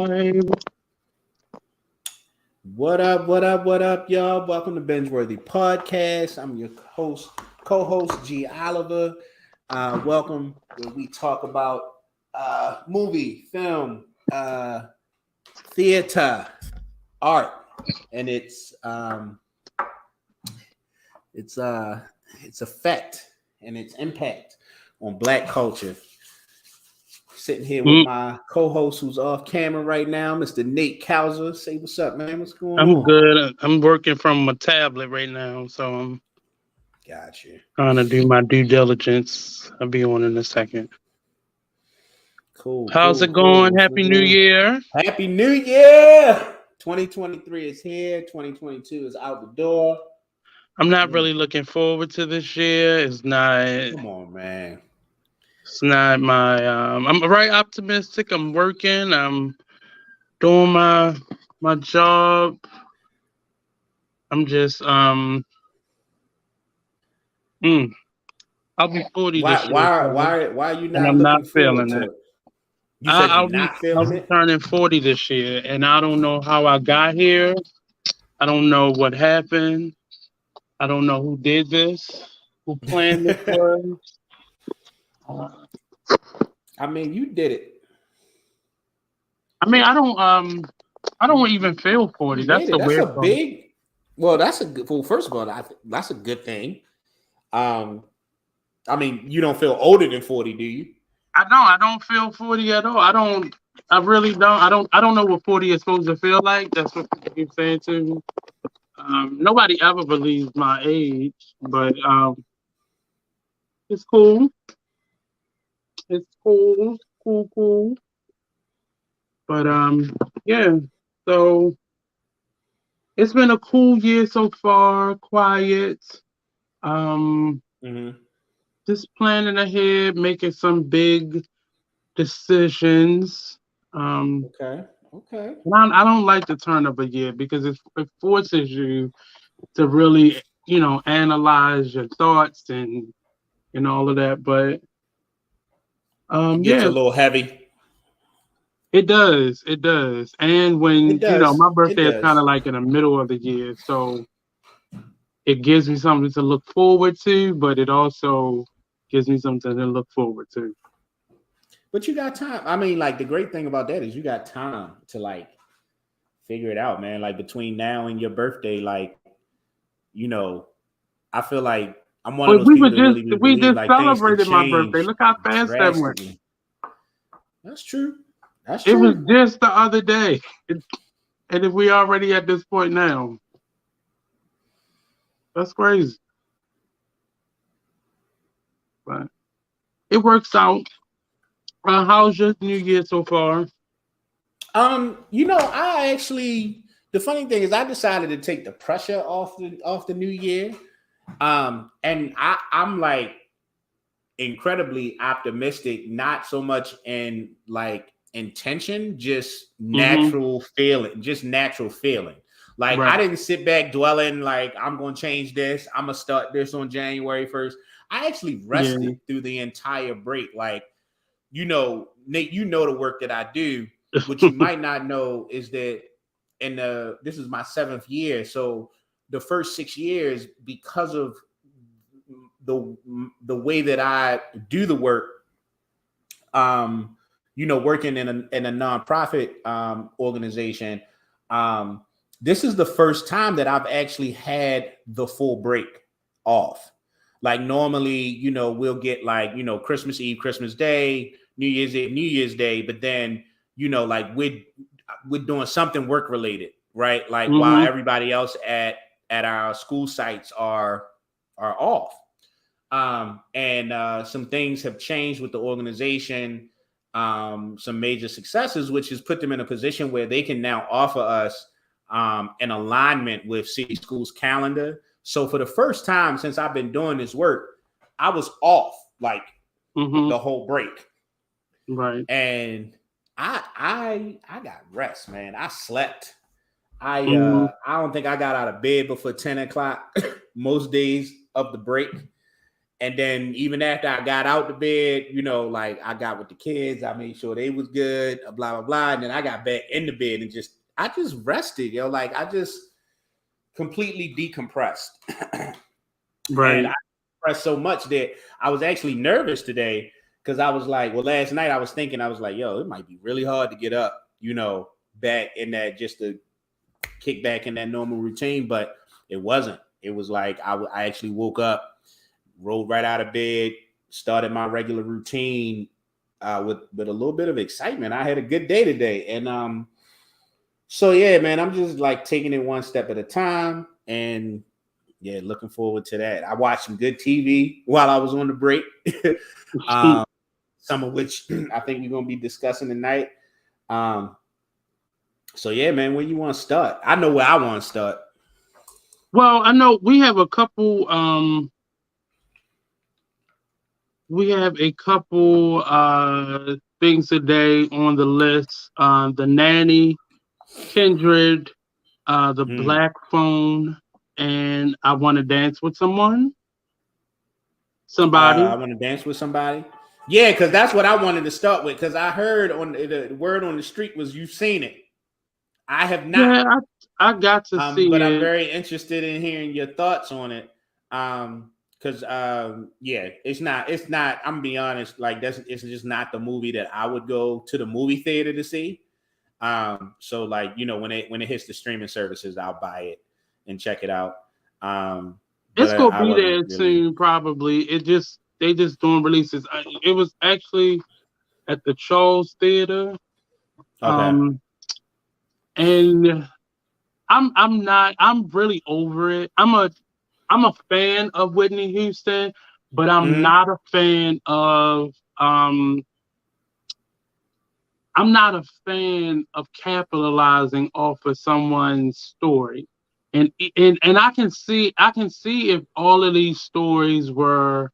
live. What up, y'all? Welcome to Binge-worthy Podcast. I'm your co-host G. Oliver. Welcome where we talk about movie, film, theater, art, and its effect and its impact on Black culture. Sitting here with my co-host who's off camera right now, Mr. Nate Couser. Say what's up, man. What's going on? I'm good. I'm working from a tablet right now, so I'm trying to do my due diligence. I'll be on in a second. Cool. How's it going? Happy New Year. Happy New Year. 2023 is here. 2022 is out the door. I'm not really looking forward to this year. It's not. Come on, man. It's not my. I'm very optimistic. I'm working. I'm doing my job. I'm just I'll be 40 this year. Why are you not I'm looking not forward feeling to it? it? You said you're not feeling it? I'll be turning 40 this year, and I don't know how I got here. I don't know what happened. I don't know who did this, who planned this was. I mean, you did it. I mean, I don't even feel 40. That's a weird thing. Well, first of all, that's a good thing. I mean, you don't feel older than 40, do you? I don't feel 40 at all. I really don't. I don't know what 40 is supposed to feel like. That's what people keep saying to me. Nobody ever believes my age, but it's cool. It's cool. But yeah. So it's been a cool year so far. Quiet. Just planning ahead, making some big decisions. Okay. I don't like the turn of a year because it forces you to really, analyze your thoughts and all of that. But it gets a little heavy. It does. And when my birthday is kind of like in the middle of the year, so it gives me something to look forward to, but it also gives me something to look forward to. But you got time. I mean, like, the great thing about that is you got time to, like, figure it out, man. Like, between now and your birthday, like, I feel like I'm one of those people that really believe, like, celebrated my birthday. Look how fast that went. That's true. It was just the other day. And we already at this point now. That's crazy. But it works out. How's your New Year so far? I actually, the funny thing is I decided to take the pressure off the New Year. And I'm like incredibly optimistic, not so much in like intention, just natural feeling. Like, right. I didn't sit back dwelling like I'm going to change this. I'm going to start this on January 1st. I actually rested through the entire break. Like, Nate, the work that I do. What you might not know is that this is my 7th year. So the first 6 years, because of the way that I do the work, working in a nonprofit organization, this is the first time that I've actually had the full break off. Like, normally, we'll get like, Christmas Eve, Christmas Day, New Year's Eve, New Year's Day, but then, like we're doing something work related, right? Like, while everybody else at our school sites are off. And some things have changed with the organization, some major successes, which has put them in a position where they can now offer us an alignment with City Schools calendar. So for the first time since I've been doing this work, I was off like the whole break. Right. And I got rest, man. I slept. I don't think I got out of bed before 10 o'clock most days of the break. And then even after I got out the bed, you know, like I got with the kids, I made sure they was good, blah, blah, blah. And then I got back in the bed and I just rested, yo. Like I just completely decompressed. Right. And I compressed so much that I was actually nervous today because I was like, well, last night I was thinking, I was like, yo, it might be really hard to get up, you know, back in that, just to kick back in that normal routine. But it wasn't. It was like I actually woke up, rolled right out of bed, started my regular routine with a little bit of excitement. I had a good day today. And so yeah, man, I'm just like taking it one step at a time. And yeah, looking forward to that. I watched some good TV while I was on the break. Some of which I think we're gonna be discussing tonight. So yeah, man, where you want to start? I know where I want to start. Well, I know we have a couple things today on the list. The Nanny, Kindred, the Black Phone, and I Want to Dance with Someone. Somebody. I Want to Dance with Somebody. Yeah, because that's what I wanted to start with. Because I heard on the word on the street was you've seen it. I have not. Yeah, I got to see but it. I'm very interested in hearing your thoughts on it. Because yeah, it's not. I'm gonna be honest. Like it's just not the movie that I would go to the movie theater to see. So like, you know, when it hits the streaming services, I'll buy it and check it out. It's gonna be there soon, probably. They just doing releases. It was actually at the Charles Theater. Okay. And I'm really over it. I'm a fan of Whitney Houston, but I'm not a fan of capitalizing off of someone's story. And I can see if all of these stories were,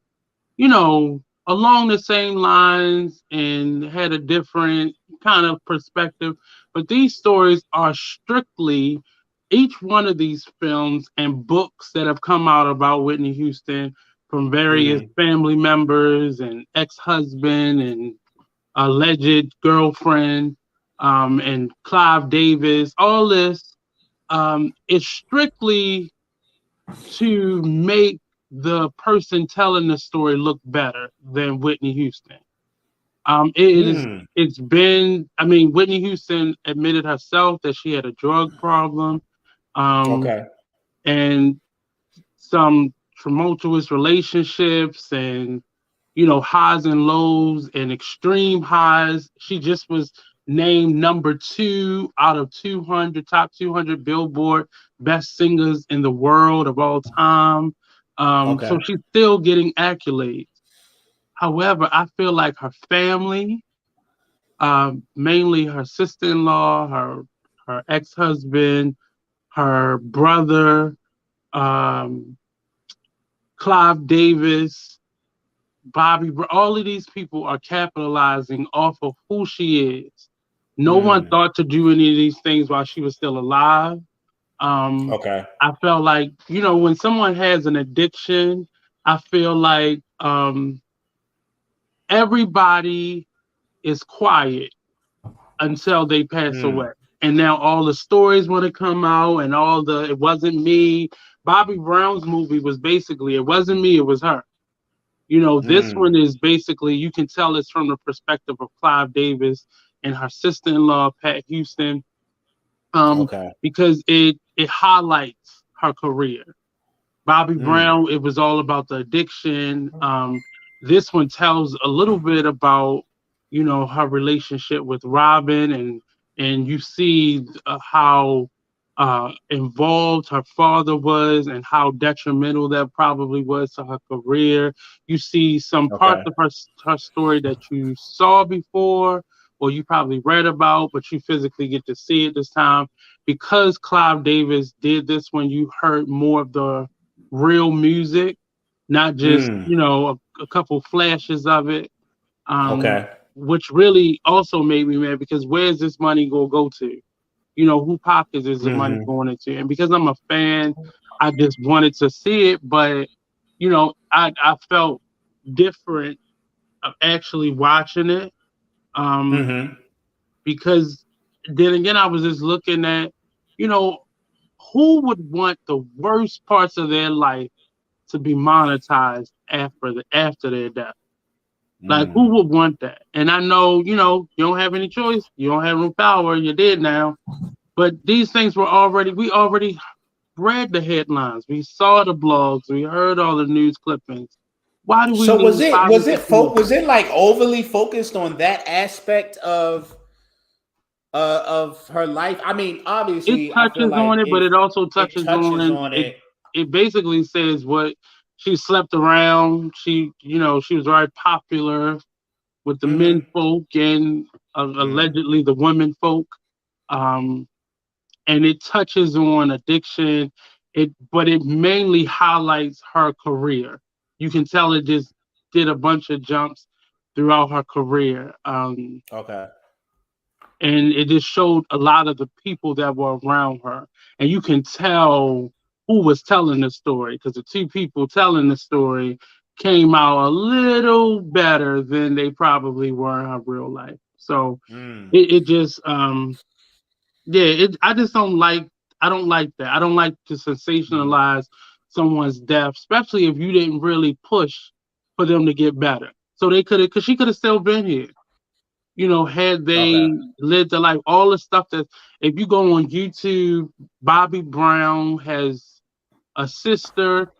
you know, along the same lines and had a different kind of perspective. But these stories are strictly, each one of these films and books that have come out about Whitney Houston from various family members and ex-husband and alleged girlfriend, and Clive Davis, all this is strictly to make the person telling the story look better than Whitney Houston. It's been, I mean, Whitney Houston admitted herself that she had a drug problem, and some tumultuous relationships, and, you know, highs and lows and extreme highs. She just was named number 2 out of top 200 Billboard best singers in the world of all time. So she's still getting accolades. However, I feel like her family, mainly her sister-in-law, her ex-husband, her brother, Clive Davis, Bobby, all of these people are capitalizing off of who she is. No one thought to do any of these things while she was still alive. I felt like, you know, when someone has an addiction, I feel like everybody is quiet until they pass away. And now all the stories want to come out, and it wasn't me. Bobby Brown's movie was basically, it wasn't me, it was her. You know, this one is basically, you can tell it's from the perspective of Clive Davis and her sister-in-law, Pat Houston, because it highlights her career. Bobby Brown, it was all about the addiction. This one tells a little bit about, you know, her relationship with Robin, and you see how involved her father was and how detrimental that probably was to her career. You see some parts of her story that you saw before or you probably read about, but you physically get to see it this time. Because Clive Davis did this when you heard more of the real music, not just, you know, a couple flashes of it. Which really also made me mad, because where's this money gonna go to? You know, who pockets is the money going into? And because I'm a fan, I just wanted to see it. But I felt different of actually watching it. Because then again, I was just looking at, you know, who would want the worst parts of their life to be monetized after their death? Like, who would want that? And I know, you don't have any choice. You don't have no power. You're dead now. But these things we already read the headlines. We saw the blogs. We heard all the news clippings. Why do we So need was it like overly focused on that aspect of her life? I mean, obviously, It I feel touches like on it, but it also it touches touches on on it. it. It basically says what she slept around. She was very popular with the men folk and allegedly the women folk. Um, and it touches on addiction. But it mainly highlights her career. You can tell it just did a bunch of jumps throughout her career. Okay. And it just showed a lot of the people that were around her, and you can tell who was telling the story because the two people telling the story came out a little better than they probably were in her real life. So it just I just don't like. I don't like that. I don't like to sensationalize someone's death, especially if you didn't really push for them to get better. So they could have, because she could have still been here, had Okay. they lived the life. All the stuff that, if you go on YouTube, Bobby Brown has a sister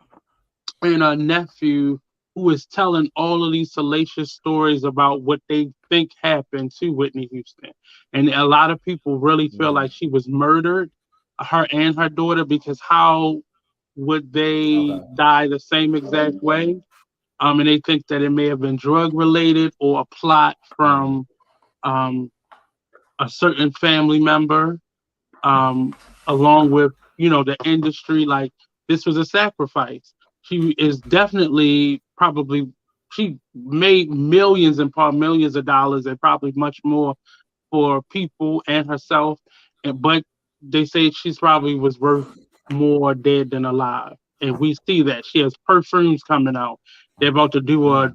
and a nephew who is telling all of these salacious stories about what they think happened to Whitney Houston. And a lot of people really feel like she was murdered, her and her daughter, because how would they Okay. die the same exact way? And they think that it may have been drug related or a plot from um, a certain family member, um, along with the industry. Like, this was a sacrifice. She is definitely probably she made millions and probably millions of dollars and probably much more for people and herself. But they say she's probably was worth more dead than alive. And we see that she has perfumes coming out. They're about to do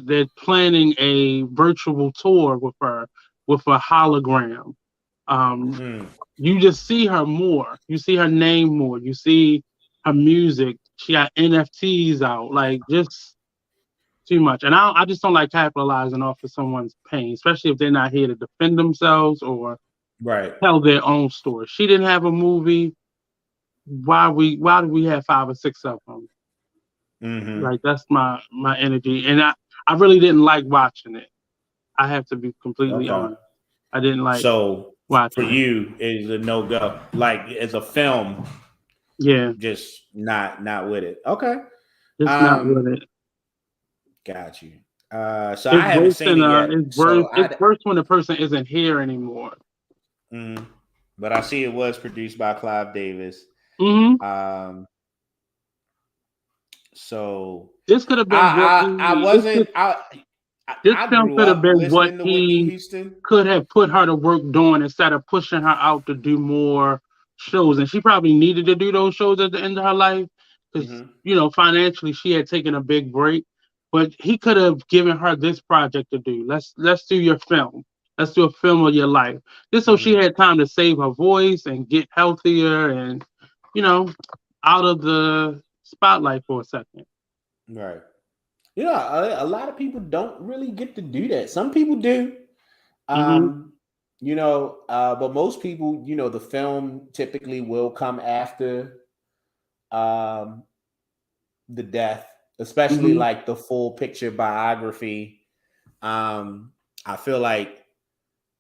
they're planning a virtual tour with her with a hologram. Um, you just see her more. You see her name more. You see her music. She got NFTs out. Like, just too much. And I just don't like capitalizing off of someone's pain, especially if they're not here to defend themselves or Right. tell their own story. She didn't have a movie. Why do we have 5 or 6 of them? Like, that's my energy. And I really didn't like watching it. I have to be completely Okay. honest. I didn't like So for watching it. you is a no go. Like as a film, Yeah. just not with it. Okay. Just not with it. Got you. So It's I haven't worse seen than it yet. So it's worse when the person isn't here anymore. But I see it was produced by Clive Davis. Mm-hmm. So This could have been I wasn't this I film grew could have up been what listening to Whitney he Houston. could have put her to work doing instead of pushing her out to do more shows. And she probably needed to do those shows at the end of her life because, financially she had taken a big break. But he could have given her this project to do. Let's do your film. Let's do a film of your life. Just so she had time to save her voice and get healthier and, out of the spotlight for a second. Right. A lot of people don't really get to do that. Some people do. But most people, the film typically will come after the death, especially like the full picture biography. I feel like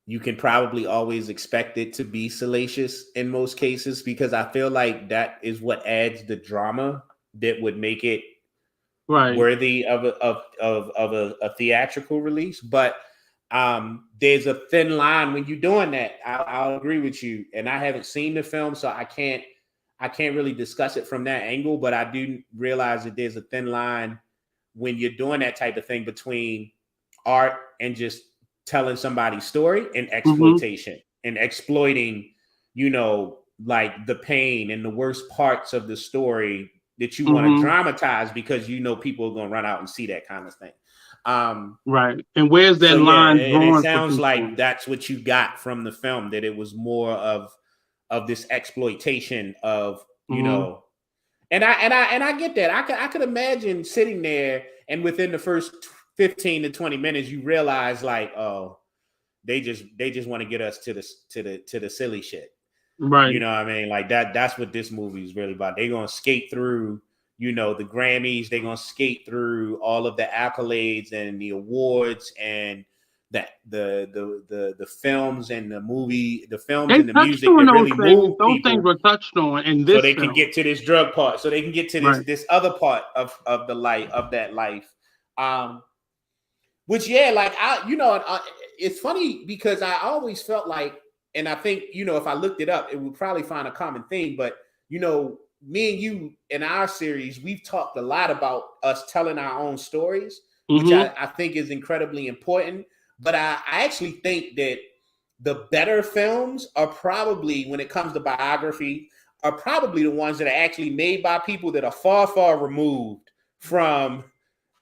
you can probably always expect it to be salacious in most cases because I feel like that is what adds the drama that would make it worthy of a theatrical release. But there's a thin line when you're doing that. I'll agree with you, and I haven't seen the film, so I can't really discuss it from that angle. But I do realize that there's a thin line when you're doing that type of thing between art and just telling somebody's story and exploitation and exploiting, like the pain and the worst parts of the story that you want to dramatize because you know people are going to run out and see that kind of thing. Right. And where's that line drawn? And it sounds like that's what you got from the film, that it was more of this exploitation of, you know, and I get that. I could imagine sitting there and within the first 15 to 20 minutes, you realize like, oh, they just want to get us to the silly shit. Right. You know what I mean? Like that's what this movie is really about. They're going to skate through, you know, the Grammys. They're going to skate through all of the accolades and the awards and that the films and the movie, the films and the music that really move those things were touched on in this so they can get to this drug part, so they can get to this other part of the life of that life. Which like it's funny because I always felt like, and I think, you know, if I looked it up, it would probably find a common theme. But, you know, me and you in our series, we've talked a lot about us telling our own stories, which I think is incredibly important. But I actually think that the better films are probably, when it comes to biography, are probably the ones that are actually made by people that are far, far removed from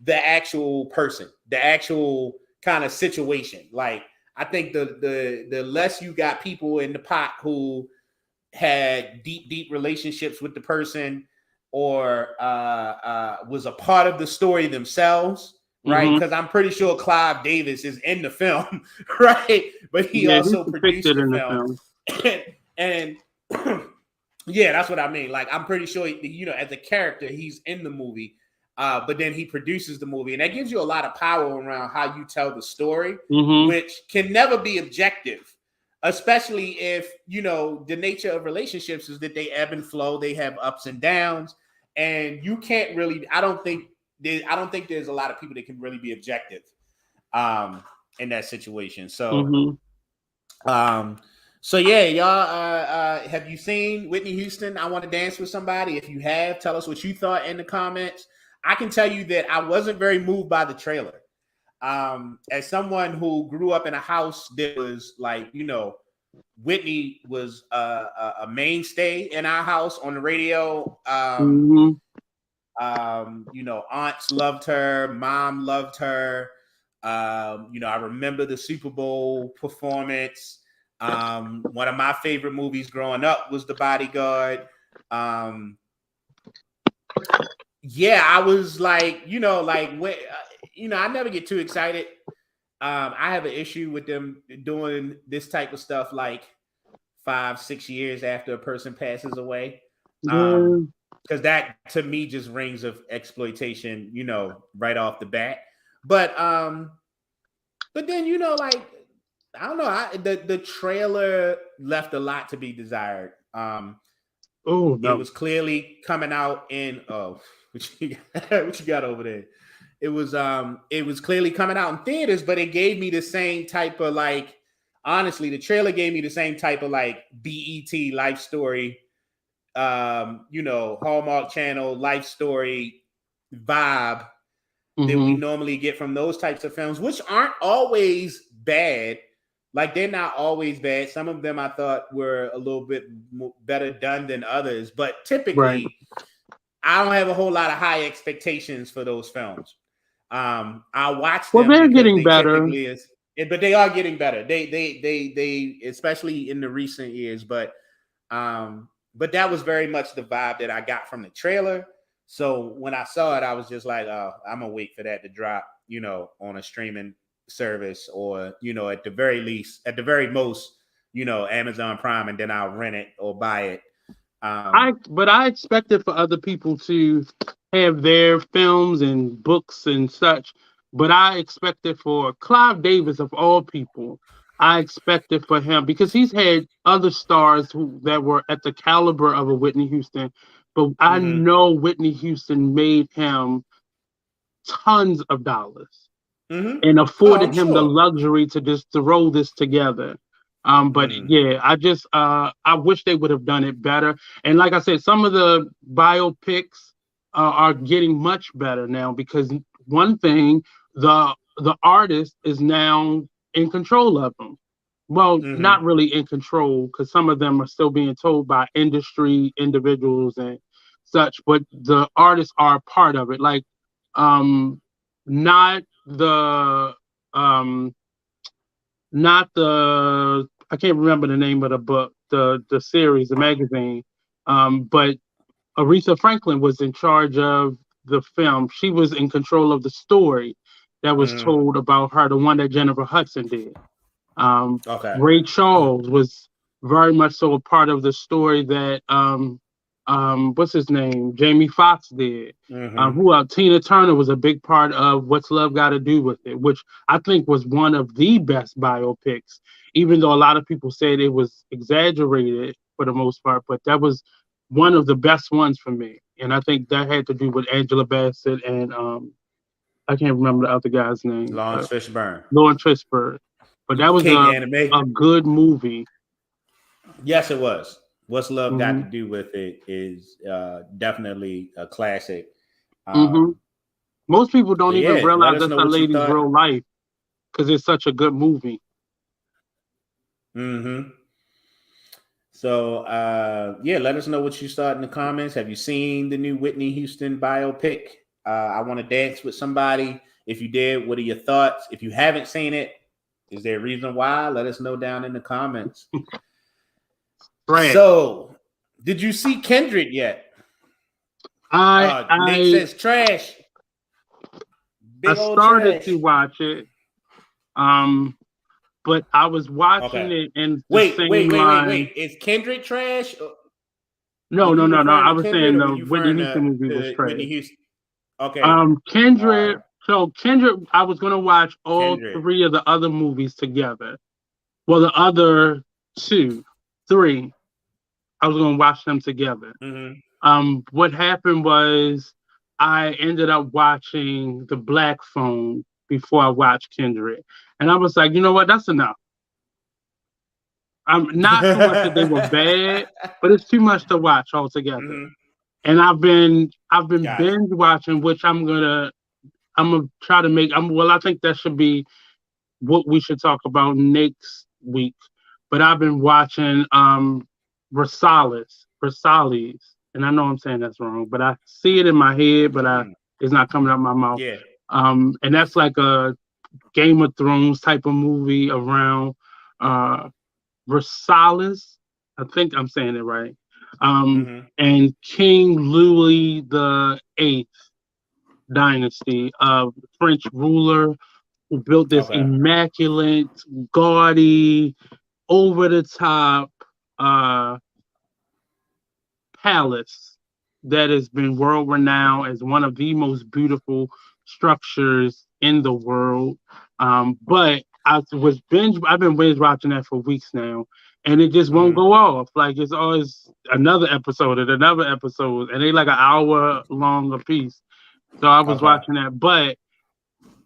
the actual person, the actual kind of situation. Like, I think the less you got people in the pot who had deep relationships with the person or was a part of the story themselves, right? Because I'm pretty sure Clive Davis is in the film, right? But he also produced the film. and yeah, that's what I mean. Like, I'm pretty sure, you know, as a character, he's in the movie. But then he produces the movie, and that gives you a lot of power around how you tell the story, which can never be objective, especially if, you know, the nature of relationships is that they ebb and flow, they have ups and downs, and you can't really. I don't think there's a lot of people that can really be objective in that situation. So, so yeah, y'all. Have you seen Whitney Houston? I Want to Dance with Somebody. If you have, tell us what you thought in the comments. I can tell you that I wasn't very moved by the trailer. As someone who grew up in a house that was like, you know, Whitney was a mainstay in our house on the radio. You know, aunts loved her, mom loved her. You know, I remember the Super Bowl performance. One of my favorite movies growing up was The Bodyguard. Yeah, I was like, you know, like when, you know, I never get too excited. I have an issue with them doing this type of stuff like 5-6 years after a person passes away. Because that to me just rings of exploitation, you know, right off the bat. But then, you know, like, I don't know, the trailer left a lot to be desired. It was clearly coming out in what you got over there? It was clearly coming out in theaters, but it gave me the same type of, like, honestly, the trailer gave me the same type of like BET life story, you know, Hallmark Channel life story vibe that we normally get from those types of films, which aren't always bad. Like, they're not always bad. Some of them I thought were a little bit better done than others, but typically I don't have a whole lot of high expectations for those films. I watch them. Well, they're getting better, but they are getting better. They especially in the recent years. But that was very much the vibe that I got from the trailer. So when I saw it, I was just like, oh, I'm gonna wait for that to drop, you know, on a streaming service, or, you know, at the very most, you know, Amazon Prime, and then I'll rent it or buy it. But I expected for other people to have their films and books and such, but I expected for Clive Davis, of all people, I expected for him, because he's had other stars that were at the caliber of a Whitney Houston, but I know Whitney Houston made him tons of dollars and afforded him the luxury to just throw this together. But yeah, I wish they would have done it better. And like I said, some of the biopics are getting much better now, because one thing, the artist is now in control of them. Well, not really in control, because some of them are still being told by industry individuals and such, but the artists are part of it. Like, not the um not the I can't remember the name of the book, the series, the magazine. But Aretha Franklin was in charge of the film. She was in control of the story that was told about her, the one that Jennifer Hudson did. Ray Charles was very much so a part of the story that what's his name? Jamie Foxx did. Tina Turner was a big part of What's Love Got to Do with It, which I think was one of the best biopics, even though a lot of people said it was exaggerated for the most part, but that was one of the best ones for me. And I think that had to do with Angela Bassett and I can't remember the other guy's name. Lawrence Fishburne. But that was a good movie. Yes, it was. What's Love Got to Do with It is definitely a classic. Most people don't even realize that's a lady's real life because it's such a good movie. So, let us know what you thought in the comments. Have you seen the new Whitney Houston biopic? I Want to Dance with Somebody. If you did, what are your thoughts? If you haven't seen it, is there a reason why? Let us know down in the comments. Right. So, did you see Kindred yet? Nate says trash. I started to watch it. But I was watching it and wait. Is Kindred trash? No. I was saying the Whitney Houston movie was trash. Whitney Houston. Okay. Kindred. So Kindred, I was gonna watch all three of the other movies together. Well, the other three, I was gonna watch them together. What happened was I ended up watching The Black Phone before I watched Kindred, and I was like, you know what, that's enough. Not so much that they were bad, but it's too much to watch altogether. And I've been binge watching, which I'm gonna try to make. I think that should be what we should talk about next week. But I've been watching Rosales, and I know I'm saying that's wrong, but I see it in my head, but it's not coming out my mouth. Yeah. And that's like a Game of Thrones type of movie around Rosales. I think I'm saying it right. And King Louis the VIII dynasty of French ruler who built this immaculate, gaudy, over-the-top palace that has been world-renowned as one of the most beautiful structures in the world. But I've been binge watching that for weeks now, and it just won't go off. Like, it's always another episode, and they like an hour long a piece. So I was watching that, but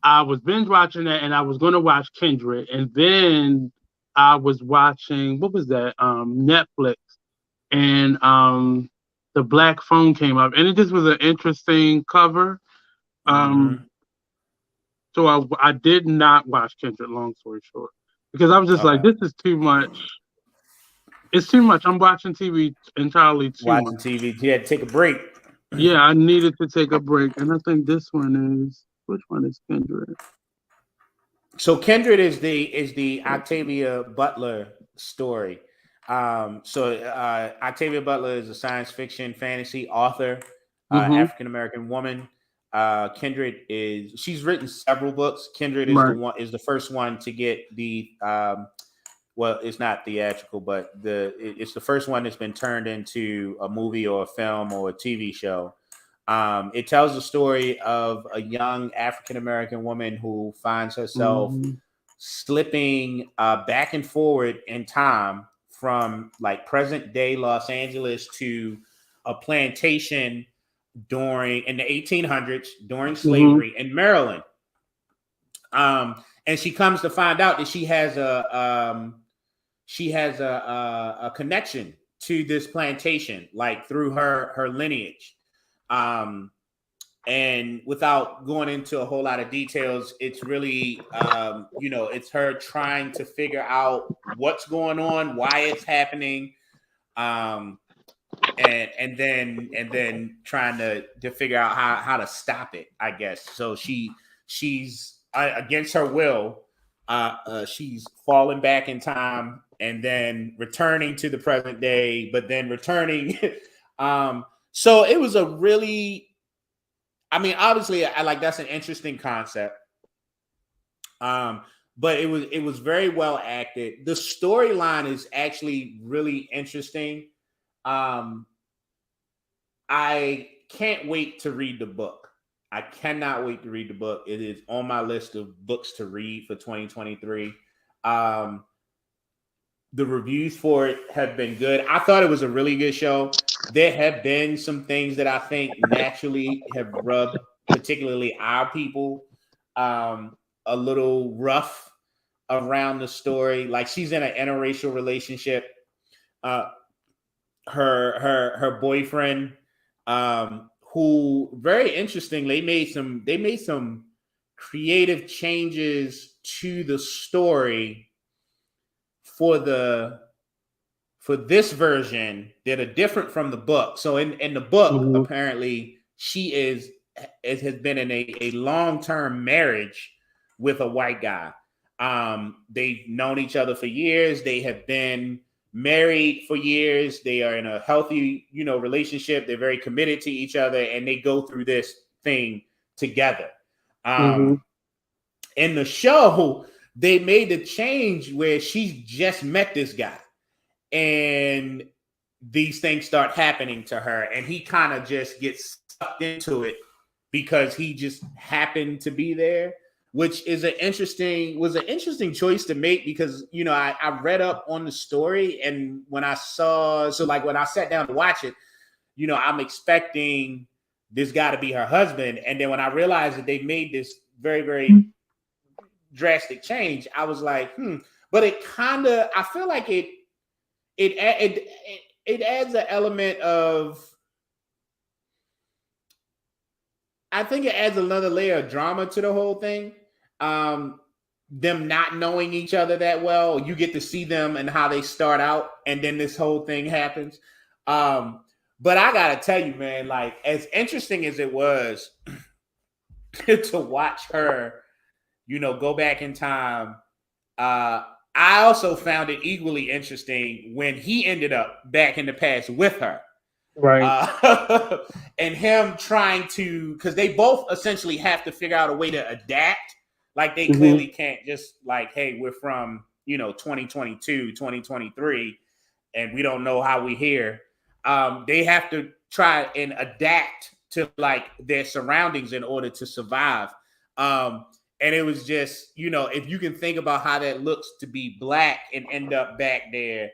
I was binge watching that, and I was going to watch Kindred, and then I was watching, what was that? Netflix, and The Black Phone came up, and it just was an interesting cover. So I did not watch Kindred, long story short, because I was just like, this is too much. It's too much. I'm watching TV entirely too much. Watching TV. You had to take a break. Yeah, I needed to take a break. And I think which one is Kindred? So Kindred is the Octavia Butler story. Octavia Butler is a science fiction fantasy author, African American woman. Kindred she's written several books. Kindred is the first one to get the it's not theatrical, but it's the first one that's been turned into a movie or a film or a TV show. It tells the story of a young African American woman who finds herself slipping back and forward in time from like present day Los Angeles to a plantation in the 1800s during slavery in Maryland. And she comes to find out that she has a connection to this plantation, like through her lineage. And without going into a whole lot of details, it's really, it's her trying to figure out what's going on, why it's happening. and then trying to figure out how to stop it, I guess. So she's against her will, she's falling back in time and then returning to the present day, but then returning. So it was a really, I mean, obviously, I like, that's an interesting concept. But it was very well acted. The storyline is actually really interesting. I can't wait to read the book. I cannot wait to read the book. It is on my list of books to read for 2023. The reviews for it have been good. I thought it was a really good show. There have been some things that I think naturally have rubbed, particularly our people, a little rough around the story. Like, she's in an interracial relationship. Her boyfriend, who, very interesting, they made some creative changes to the story for this version that are different from the book. So in the book, apparently it has been in a long-term marriage with a white guy. They've known each other for years. They have been married for years. They are in a healthy, relationship. They're very committed to each other, and they go through this thing together. In the show, they made the change where she's just met this guy, and these things start happening to her, and he kind of just gets sucked into it because he just happened to be there, which is an interesting choice to make, because I read up on the story, and when I sat down to watch it, I'm expecting this guy to be her husband, and then when I realized that they made this very, very drastic change, I was like, but it kind of, I feel like it adds an element of, I think it adds another layer of drama to the whole thing. Them not knowing each other that well, you get to see them and how they start out, and then this whole thing happens. But I gotta tell you, man, like, as interesting as it was to watch her, go back in time, I also found it equally interesting when he ended up back in the past with her. Right. And him trying to, because they both essentially have to figure out a way to adapt. Like, they clearly can't just like, hey, we're from, 2022, 2023, and we don't know how we here. They have to try and adapt to like their surroundings in order to survive. And it was just, if you can think about how that looks to be Black and end up back there,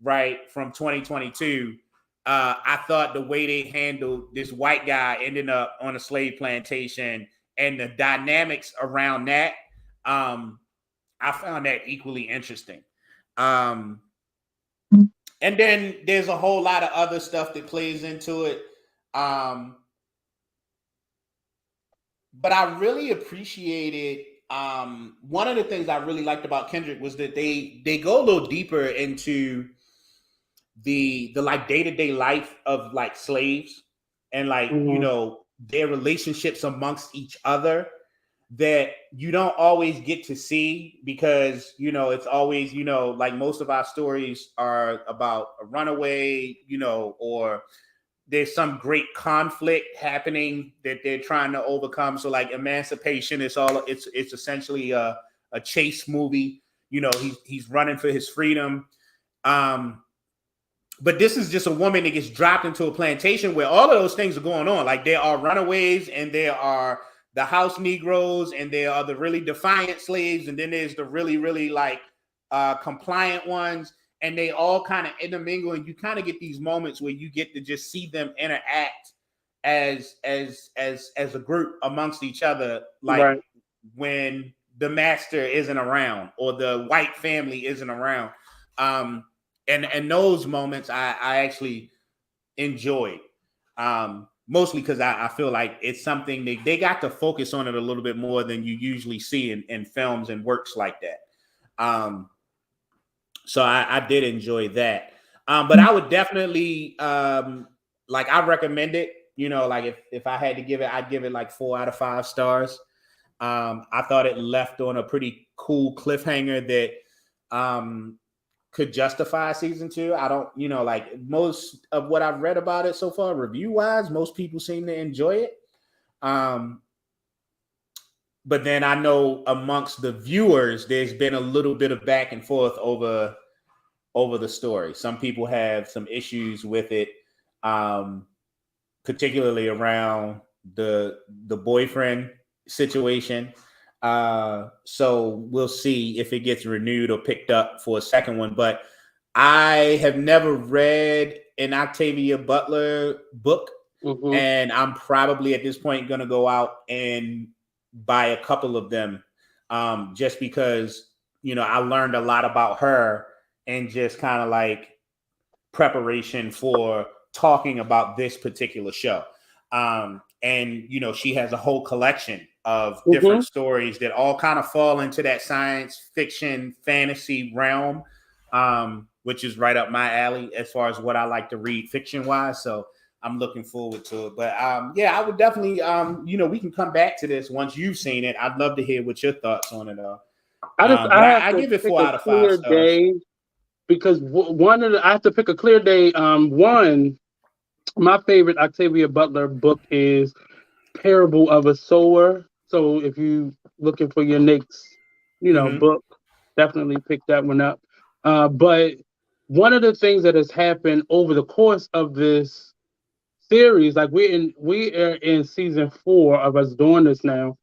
right, from 2022, I thought the way they handled this white guy ending up on a slave plantation and the dynamics around that, I found that equally interesting. And then there's a whole lot of other stuff that plays into it. But I really appreciated, one of the things I really liked about Kindred was that they go a little deeper into the like day-to-day life of like slaves, and like, their relationships amongst each other that you don't always get to see, because, it's always, like most of our stories are about a runaway, or there's some great conflict happening that they're trying to overcome. So like Emancipation, it's essentially a chase movie. He's running for his freedom. But this is just a woman that gets dropped into a plantation where all of those things are going on. Like, there are runaways, and there are the house Negroes, and there are the really defiant slaves, and then there's the really, really like compliant ones. And they all kind of intermingle, and you kind of get these moments where you get to just see them interact as a group amongst each other, like when the master isn't around or the white family isn't around. And those moments I actually enjoyed, mostly because I feel like it's something they got to focus on it a little bit more than you usually see in films and works like that. So I did enjoy that. But I would definitely like I recommend it. You know, like if I had to give it, I'd give it like 4 out of 5 stars. I thought it left on a pretty cool cliffhanger that could justify season 2. I don't, you know, like most of what I've read about it so far, review wise, most people seem to enjoy it. But then I know amongst the viewers, there's been a little bit of back and forth over the story. Some people have some issues with it, particularly around the boyfriend situation. So we'll see if it gets renewed or picked up for a second one. But I have never read an Octavia Butler book, and I'm probably at this point going to go out and buy a couple of them, just because, you know, I learned a lot about her and just kind of like preparation for talking about this particular show. And, you know, she has a whole collection of different stories that all kind of fall into that science fiction fantasy realm, which is right up my alley as far as what I like to read fiction wise. So I'm looking forward to it. But yeah, I would definitely, you know, we can come back to this once you've seen it. I'd love to hear what your thoughts on it are. I give it 4 out of 5 stars. Day, because I have to pick a clear day. One, my favorite Octavia Butler book is Parable of a Sower. So if you looking for your next, you know, book, definitely pick that one up. But one of the things that has happened over the course of this series, like we are in season 4 of us doing this now.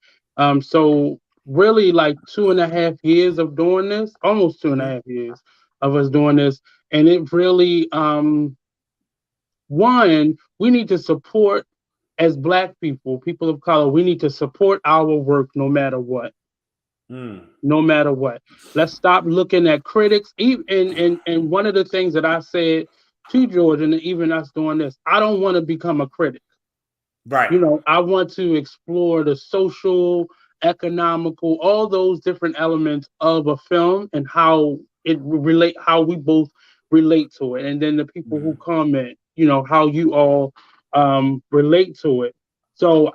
So really like 2.5 years of doing this, almost 2.5 years of us doing this. And it really, one, we need to support, as Black people of color, we need to support our work no matter what. No matter what. Let's stop looking at critics. And one of the things that I said to George, and even us doing this, I don't want to become a critic. Right. You know, I want to explore the social, economical, all those different elements of a film and how we both relate to it. And then the people who comment, you know, how you all relate to it. So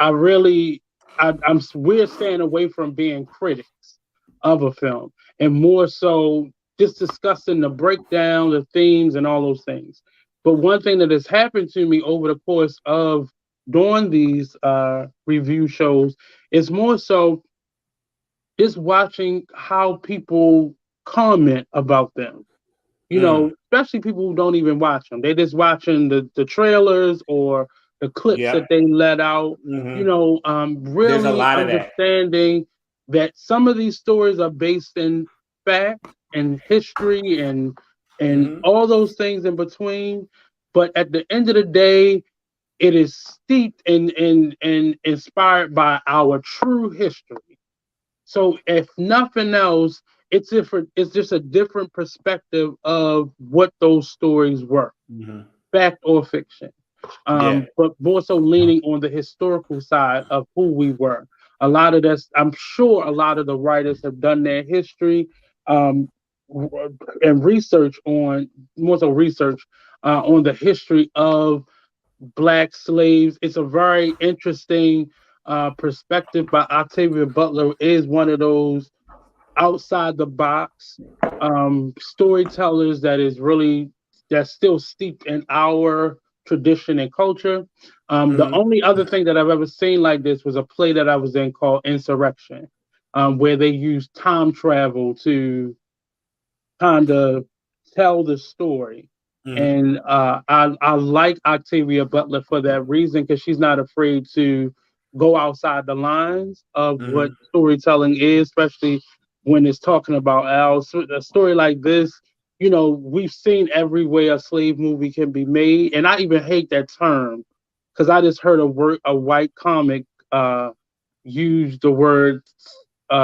we're staying away from being critics of a film and more so just discussing the breakdown, the themes, and all those things. But one thing that has happened to me over the course of doing these review shows is more so just watching how people comment about them. You know, especially people who don't even watch them. They're just watching the trailers or the clips that they let out. You know, really understanding that some of these stories are based in fact and history and all those things in between. But at the end of the day, it is steeped and inspired by our true history. So if nothing else, it's different. It's just a different perspective of what those stories were, fact or fiction. But more so leaning on the historical side of who we were. A lot of this, I'm sure, a lot of the writers have done their history and research on more so research on the history of Black slaves. It's a very interesting perspective by Octavia Butler. Is one of those outside the box storytellers that's still steeped in our tradition and culture. The only other thing that I've ever seen like this was a play that I was in called Insurrection, where they used time travel to kind of tell the story. And I like Octavia Butler for that reason, because she's not afraid to go outside the lines of what storytelling is, especially when it's talking about a story like this. You know, we've seen every way a slave movie can be made, and I even hate that term because I just heard a white comic use the word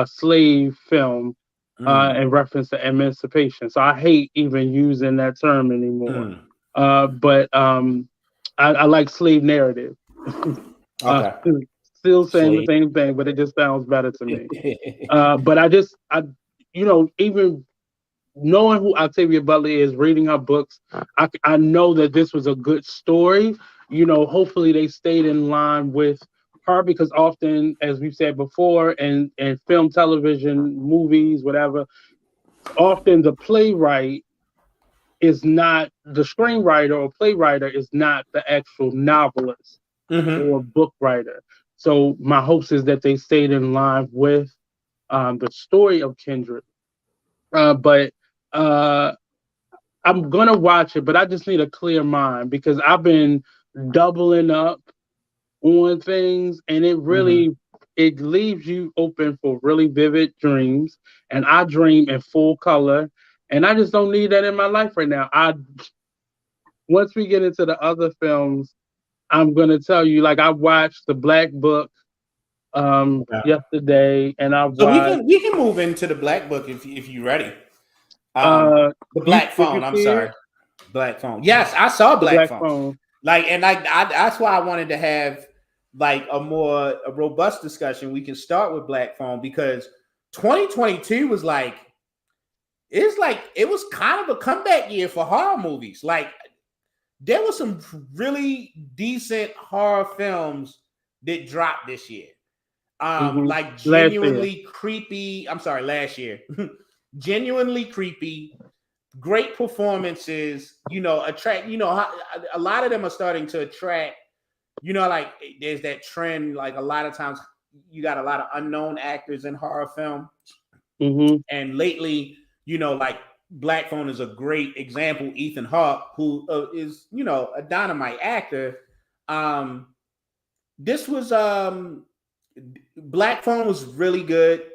slave film in reference to emancipation. So I hate even using that term anymore. But I like slave narrative. Still saying the same thing, but it just sounds better to me. But you know, even knowing who Octavia Butler is, reading her books, I know that this was a good story. Hopefully they stayed in line with her, because often, as we've said before, and film, television, movies, whatever, often the playwright is not the screenwriter, or playwright is not the actual novelist or book writer. So my hopes is that they stayed in line with the story of Kindred. But I'm gonna watch it, but I just need a clear mind, because I've been doubling up on things, and it leaves you open for really vivid dreams. And I dream in full color, and I just don't need that in my life right now. I Once we get into the other films, I'm gonna tell you, like, I watched The Black Book yesterday, and I So watched we can move into the Black Book if you're ready. The Black did you Phone. I'm see sorry, it? Black Phone. Yes, I saw The Black Black Phone. Phone. Like, and that's why I wanted to have like a robust discussion. We can start with Black Phone, because 2022 was like, it was kind of a comeback year for horror movies. Like, there were some really decent horror films that dropped this year. Like genuinely creepy. I'm sorry, last year. Genuinely creepy, great performances, attract, a lot of them are starting to attract, like, there's that trend, like, a lot of times you got a lot of unknown actors in horror film. And lately, like, Black Phone is a great example. Ethan Hawke, who is, a dynamite actor. This was Black Phone was really good.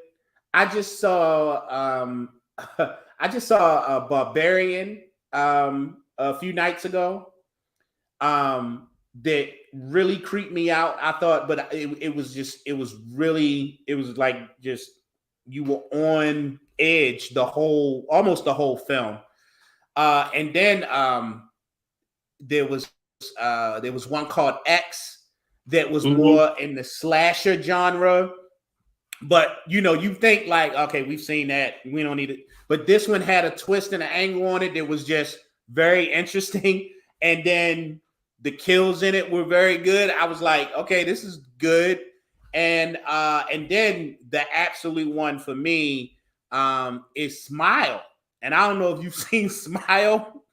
I just saw a Barbarian a few nights ago that really creeped me out. I thought, but it was like, just, you were on edge almost the whole film. And then there was one called X that was more in the slasher genre. But you think, like, okay, we've seen that, we don't need it. But this one had a twist and an angle on it that was just very interesting. And then the kills in it were very good. I was like, okay, this is good. And then the absolute one for me is Smile. And I don't know if you've seen Smile,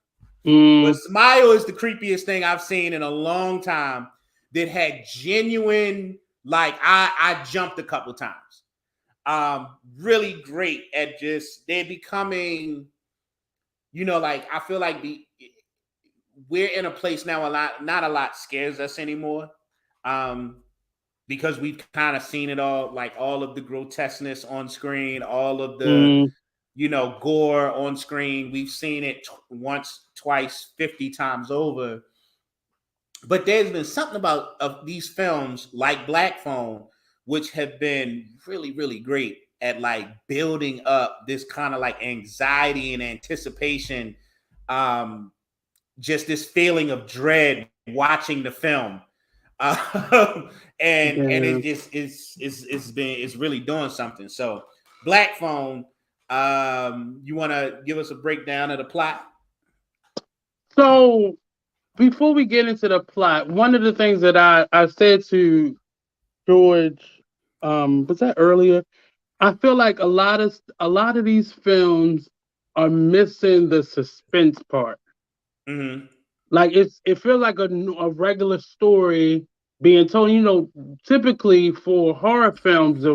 but Smile is the creepiest thing I've seen in a long time. That had genuine, like, I jumped a couple times. Really great at just, they're becoming, like, I feel like we're in a place now, not a lot scares us anymore. Because we've kind of seen it all, like all of the grotesqueness on screen, all of the, gore on screen. We've seen it once, twice, 50 times over. But there's been something about of these films like Black Phone, which have been really, really great at, like, building up this kind of, like, anxiety and anticipation, just this feeling of dread watching the film, and it just it's really doing something. So, Black Phone, you want to give us a breakdown of the plot? So, before we get into the plot, one of the things that I said to George, was that earlier? I feel like a lot of these films are missing the suspense part. Like, it feels like a regular story being told. Typically for horror films,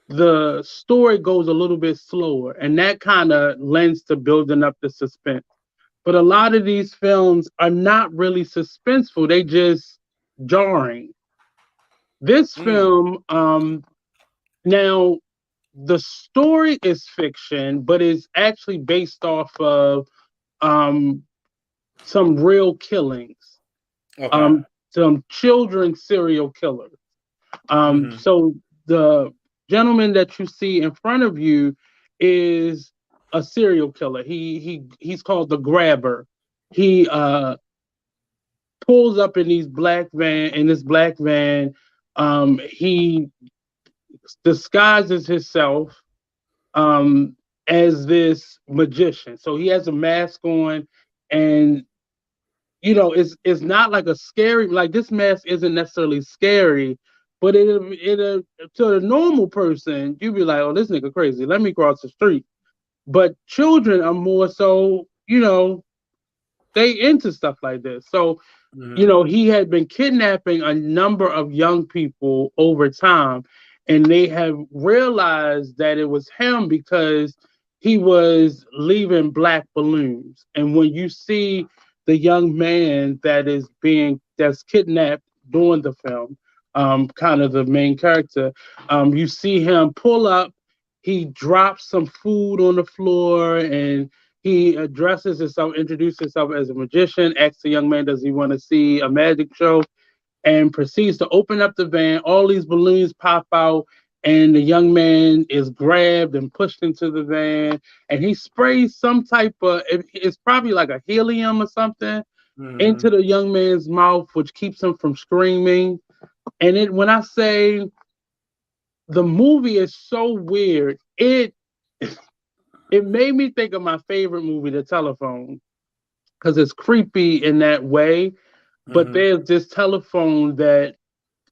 the story goes a little bit slower, and that kind of lends to building up the suspense. But a lot of these films are not really suspenseful; they just jarring. This film, now, the story is fiction, but it's actually based off of some real killings, some children serial killers. So the gentleman that you see in front of you is a serial killer. He's called the Grabber. He pulls up in this black van. He disguises himself. as this magician. So he has a mask on, and it's not like a scary, like this mask isn't necessarily scary, but it to a normal person, you'd be like, oh, this nigga crazy. Let me cross the street. But children are more so, they into stuff like this. So he had been kidnapping a number of young people over time, and they have realized that it was him because he was leaving black balloons. And when you see the young man that's kidnapped during the film, kind of the main character, you see him pull up, he drops some food on the floor, and he addresses himself, introduces himself as a magician, asks the young man, does he want to see a magic show? And proceeds to open up the van. All these balloons pop out, and the young man is grabbed and pushed into the van. And he sprays some type of, it's probably like a helium or something, into the young man's mouth, which keeps him from screaming. And when I say the movie is so weird, it made me think of my favorite movie, The Telephone, because it's creepy in that way. But there's this telephone that,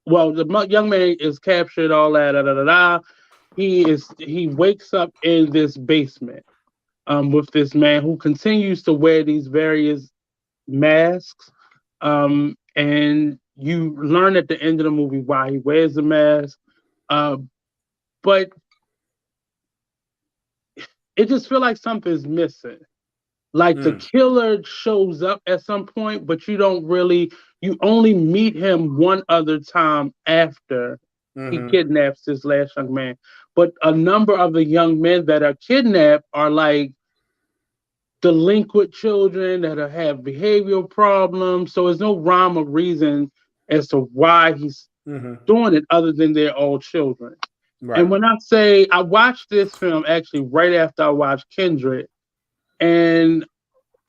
well, the young man is captured, all that, da, da, da, da. He wakes up in this basement with this man who continues to wear these various masks. And you learn at the end of the movie why he wears the mask. But it just feels like something's missing. Like the killer shows up at some point, but you only meet him one other time after he kidnaps this last young man. But a number of the young men that are kidnapped are like delinquent children that have behavioral problems. So there's no rhyme or reason as to why he's doing it other than they're all children. Right. And when I say I watched this film actually right after I watched Kindred, and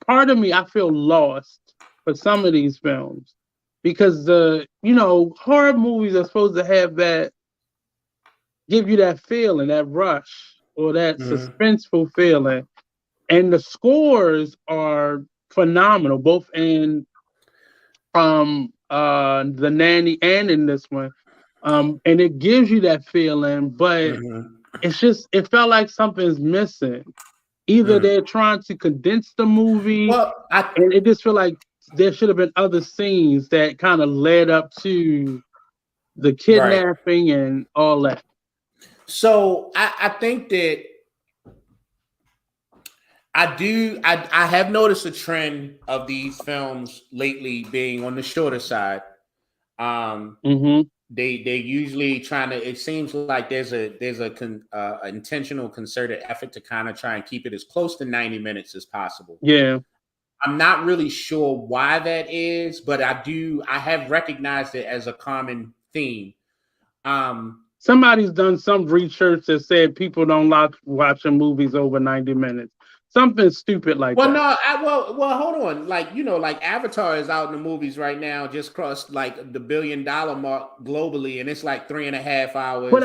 part of me, I feel lost for some of these films because horror movies are supposed to have give you that feeling, that rush or that suspenseful feeling. And the scores are phenomenal, both in the Nanny and in this one. And it gives you that feeling, but it felt like something's missing. Either they're trying to condense the movie, and it just feel like there should have been other scenes that kind of led up to the kidnapping and all that. So I think that I have noticed a trend of these films lately being on the shorter side. They usually trying to. It seems like there's a intentional concerted effort to kind of try and keep it as close to 90 minutes as possible. Yeah, I'm not really sure why that is, but I have recognized it as a common theme. Somebody's done some research that said people don't like watching movies over 90 minutes. Something stupid like that. Well, hold on. Like Avatar is out in the movies right now, just crossed like the $1 billion mark globally, and it's like 3.5 hours. But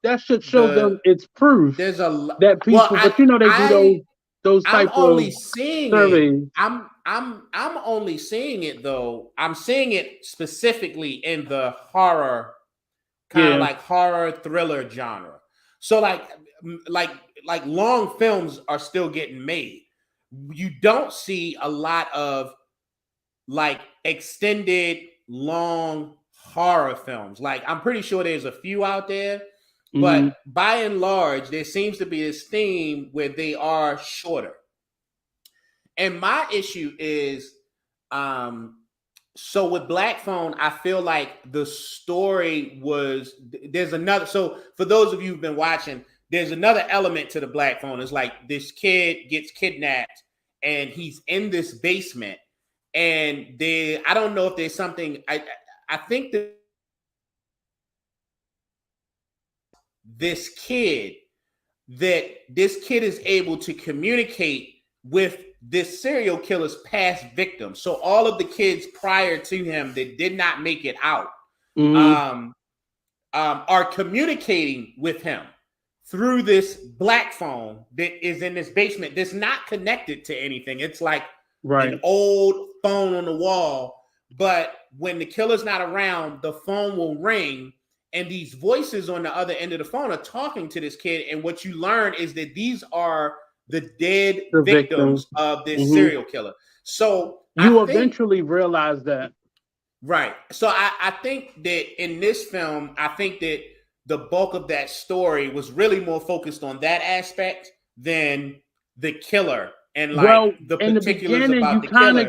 that should show them it's proof that people. But they do those type of surveys. I'm only seeing it though. I'm seeing it specifically in the horror kind of like horror thriller genre. So like long films are still getting made. You don't see a lot of like extended long horror films. Like I'm pretty sure there's a few out there, but by and large, there seems to be this theme where they are shorter. And my issue is, so with Black Phone, I feel like the story there's another. So for those of you who've been watching, there's another element to the Black Phone. It's like this kid gets kidnapped and he's in this basement, and I don't know if there's something. I think that this kid is able to communicate with this serial killer's past victims. So all of the kids prior to him that did not make it out are communicating with him through this black phone that is in this basement that's not connected to anything. It's like an old phone on the wall. But when the killer's not around, the phone will ring, and these voices on the other end of the phone are talking to this kid. And what you learn is that these are the dead victims of this serial killer. So you eventually realize that. Right. So I think that in this film, I think that the bulk of that story was really more focused on that aspect than the killer and the particulars about the killer.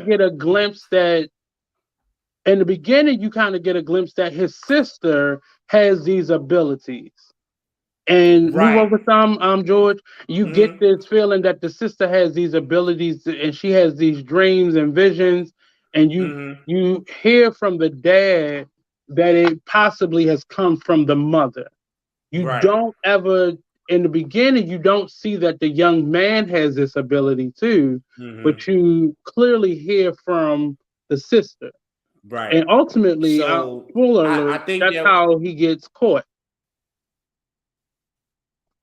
In the beginning, you kind of get a glimpse that his sister has these abilities. And you were with George, you get this feeling that the sister has these abilities and she has these dreams and visions, and you hear from the dad that it possibly has come from the mother. You don't ever, in the beginning, you don't see that the young man has this ability too, but you clearly hear from the sister. Right. And ultimately, spoiler alert, that's how he gets caught.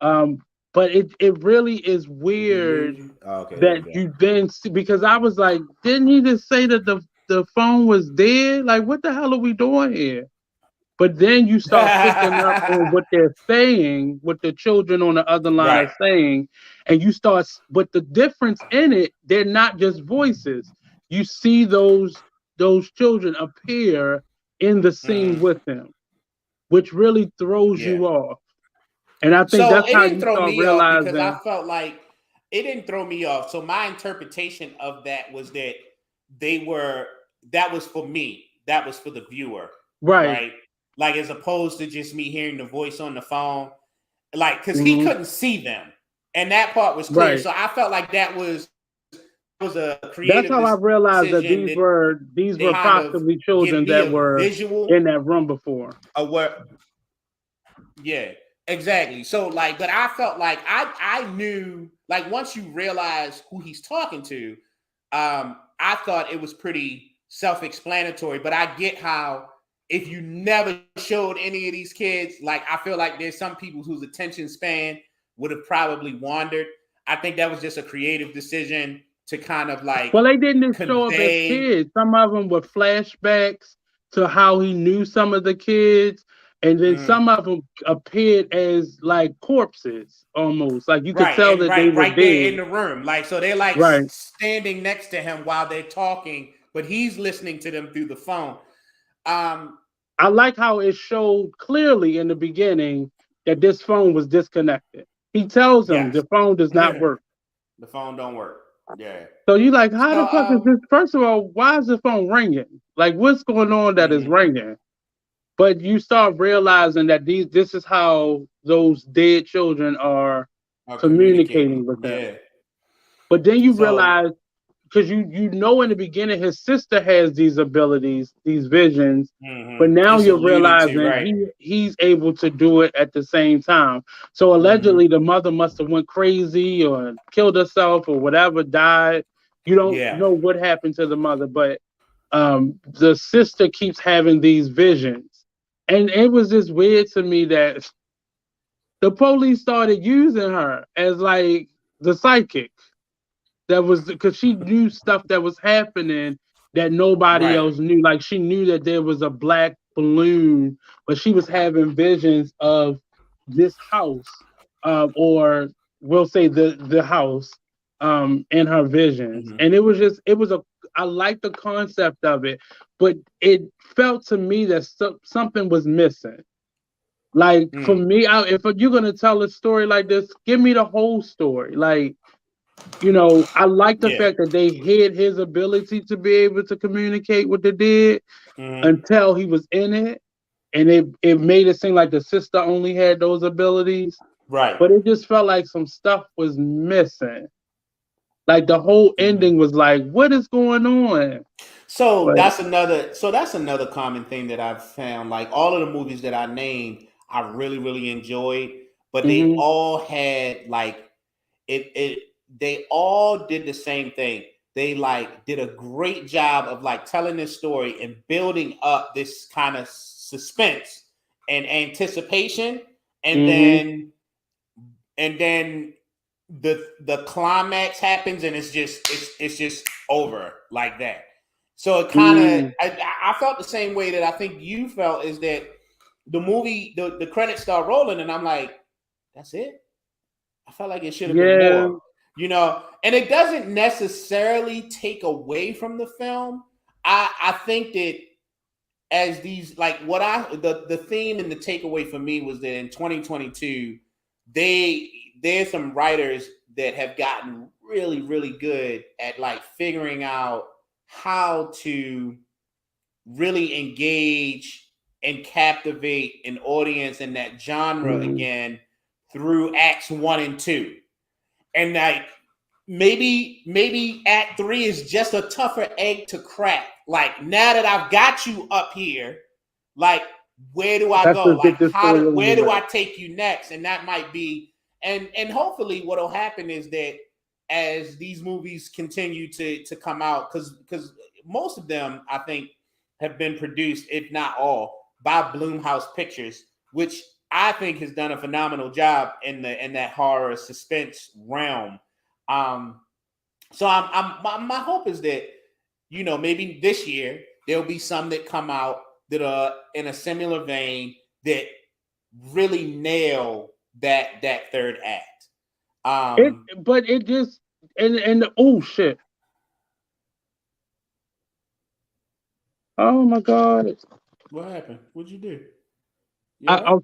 But it really is weird that you then see, because I was like, didn't he just say that the phone was dead? Like, what the hell are we doing here? But then you start picking up on what they're saying, what the children on the other line are saying, and you start. But the difference in it, they're not just voices. You see those children appear in the scene with him, which really throws you off. And I think that's how you start realizing. Because I felt like it didn't throw me off. So my interpretation of that was that that was for me. That was for the viewer. Right. Like, as opposed to just me hearing the voice on the phone. Like, because he couldn't see them. And that part was clear. So I felt like that was a creative. That's how I realized that these were possibly children that were in that room before. Yeah. Exactly. So, like, but I felt like I knew, like, once you realize who he's talking to, I thought it was pretty self-explanatory. But I get how if you never showed any of these kids, like, I feel like there's some people whose attention span would have probably wandered. I think that was just a creative decision to kind of like. Well, they didn't show up as kids. Some of them were flashbacks to how he knew some of the kids. And then some of them appeared as like corpses, almost like you could tell that they were dead there in the room. Like, so they're like standing next to him while they're talking, but he's listening to them through the phone. I like how it showed clearly in the beginning that this phone was disconnected. He tells him the phone does not work. The phone don't work. Yeah. So you're like, how the fuck is this? First of all, why is the phone ringing? Like, what's going on that is ringing? But you start realizing that this is how those dead children are communicating with them. Yeah. But then you realize, because you know in the beginning his sister has these abilities, these visions, but now you're realizing he's able to do it at the same time. So allegedly the mother must have went crazy or killed herself or whatever, died. You don't know what happened to the mother, but the sister keeps having these visions. And it was just weird to me that the police started using her as like the psychic. That was because she knew stuff that was happening that nobody else knew. Like, she knew that there was a black balloon, but she was having visions of this house, or we'll say the house, in her visions. And I like the concept of it, but it felt to me that something was missing. Like, for me, if you're going to tell a story like this, give me the whole story. Like, you know, I like the fact that they hid his ability to be able to communicate with the dead until he was in it. And it made it seem like the sister only had those abilities. Right. But it just felt like some stuff was missing. Like, the whole ending was like, what is going on? So that's another common thing that I've found. Like, all of the movies that I named, I really, really enjoyed, but they all had like they all did the same thing. They like did a great job of like telling this story and building up this kind of suspense and anticipation, and then and then the climax happens, and it's just over like that. So it kind of I felt the same way that I think you felt, is that the movie, the credits start rolling, and I'm like, that's it. I felt like it should have been more, and it doesn't necessarily take away from the film. I think that as these, like, the theme and the takeaway for me was that in 2022, there's some writers that have gotten really, really good at like figuring out how to really engage and captivate an audience in that genre again through acts 1 and 2. And like maybe act 3 is just a tougher egg to crack. Like, now that I've got you up here, like, where do I go? Like, where do I take you next? And that might be, and hopefully what'll happen is that as these movies continue to come out, because most of them, I think, have been produced, if not all, by Blumhouse Pictures, which I think has done a phenomenal job in that horror suspense realm. So my hope is that, maybe this year there'll be some that come out that are in a similar vein that really nail that third act. But it just and oh shit. Oh my God. What happened? What'd you do? I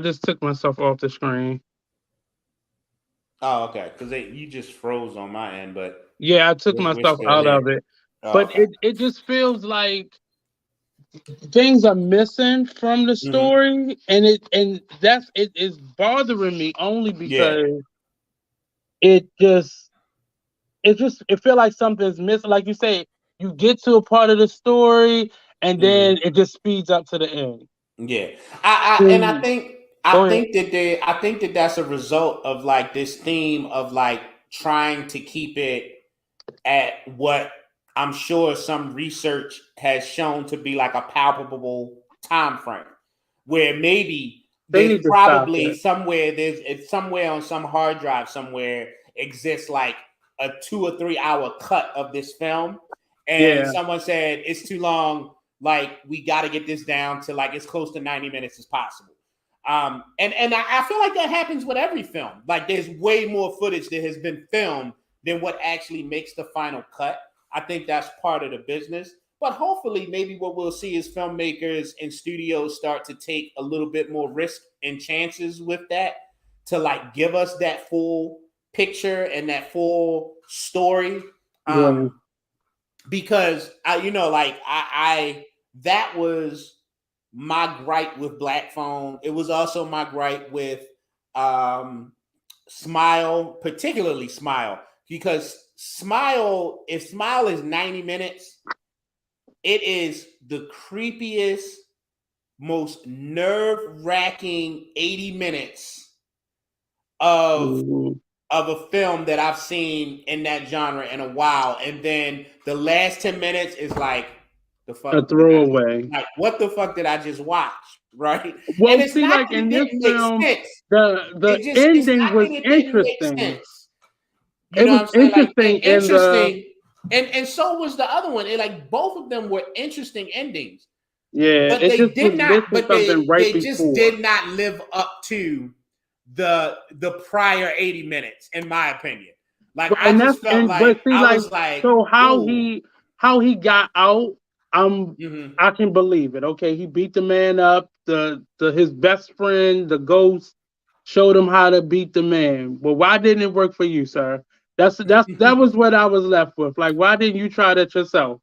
just took myself off the screen. Oh, okay. Because you just froze on my end, but yeah, I took myself out of it. But okay. it just feels like things are missing from the story, and it is bothering me only because it feels like something's missing. Like you say, you get to a part of the story, and then it just speeds up to the end. Yeah, I think that that's a result of like this theme of like trying to keep it at what I'm sure some research has shown to be like a palpable time frame, where maybe there's probably somewhere on some hard drive somewhere exists like a 2 or 3 hour cut of this film, and someone said it's too long. Like, we got to get this down to like as close to 90 minutes as possible. And I feel like that happens with every film. Like, there's way more footage that has been filmed than what actually makes the final cut. I think that's part of the business. But hopefully, maybe what we'll see is filmmakers and studios start to take a little bit more risk and chances with that, to like give us that full picture and that full story. Because that was my gripe with Black Phone. It was also my gripe with Smile, particularly Smile, because if Smile is 90 minutes, it is the creepiest, most nerve-wracking 80 minutes of a film that I've seen in that genre in a while. And then the last 10 minutes is like, the fuck, a throwaway. Like, what the fuck did I just watch? Right? Well, and it's see, like in this film, the ending was interesting. You know what I'm saying? Like, interesting. And so was the other one. Like, both of them were interesting endings. Yeah, but they did not. But they just did not live up to the prior 80 minutes, in my opinion. Like, I just felt like I was like, so how he got out. I can believe it. Okay, he beat the man up. His best friend, the ghost, showed him how to beat the man. Well, why didn't it work for you, sir? That was what I was left with. Like, why didn't you try that yourself?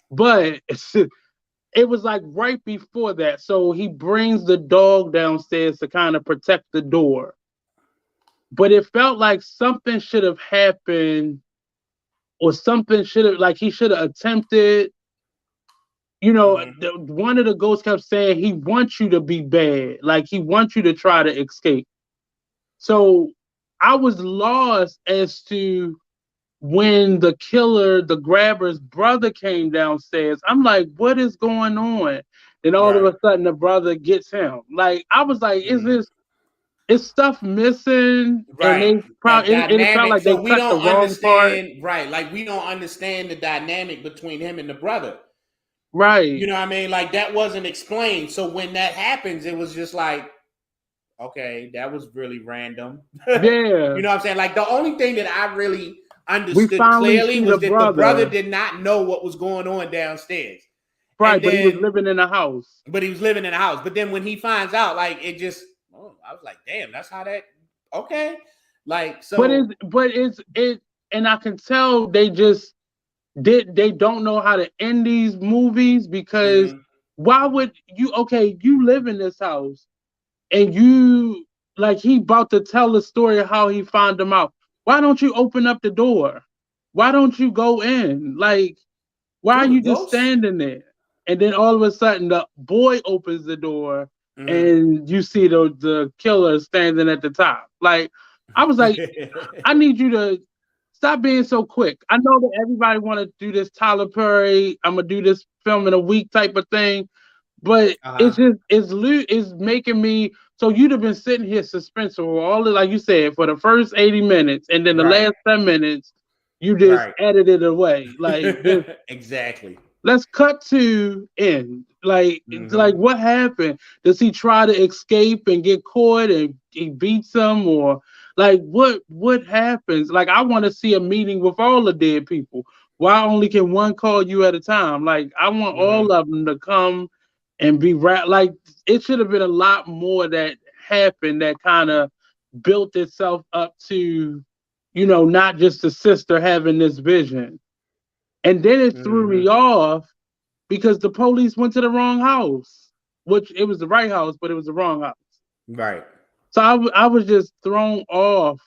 But it was like right before that. So he brings the dog downstairs to kind of protect the door. But it felt like something should have happened, or something he should have attempted. One of the ghosts kept saying he wants you to be bad. Like, he wants you to try to escape. So I was lost as to when the killer, the grabber's brother, came downstairs. I'm like, what is going on? Then all of a sudden the brother gets him. Like, I was like, is this it's stuff missing, and Right. they That probably it felt dynamic. like So they we cut the don't wrong part. understand, right? Like we don't understand the dynamic between him and the brother. Right. You know what I mean? Like that wasn't explained. So when that happens, it was just like, okay, that was really random. Yeah. You know what I'm saying? Like the only thing that I really We understood finally clearly see the was that the brother brother. did not know what was going on downstairs. Right, And but he was then, living in a house. but he was living in a house. But then when he finds out, like it just, I was like, damn, that's how that, okay. Like, so. But it's, and I can tell they don't know how to end these movies because Mm-hmm. why would you, okay, you live in this house and you, like, he about to tell the story of how he found them out. Why don't you open up the door? Why don't you go in? Like, why are Ooh, you a just ghost? standing there? And then all of a sudden the boy opens the door and you see the killer standing at the top. Like, I was like, I need you to stop being so quick. I know that everybody want to do this Tyler Perry, I'm gonna do this film in a week type of thing, but it's just it's making me, so you'd have been sitting here suspense for all the, like you said, for the first 80 minutes, and then the Right. last 10 minutes you just Right. edited away. Like, just Exactly. let's cut to end. Like, it's Mm-hmm. like, what happened? Does he try to escape and get caught and he beats him, or like what happens? Like, I want to see a meeting with all the dead people. Why only can one call you at a time? Like, I want Mm-hmm. all of them to come and be like, it should have been a lot more that happened that kind of built itself up to, not just the sister having this vision. And then it threw me Mm-hmm. off because the police went to the wrong house, which it was the right house, but it was the wrong house. Right. So I was just thrown off,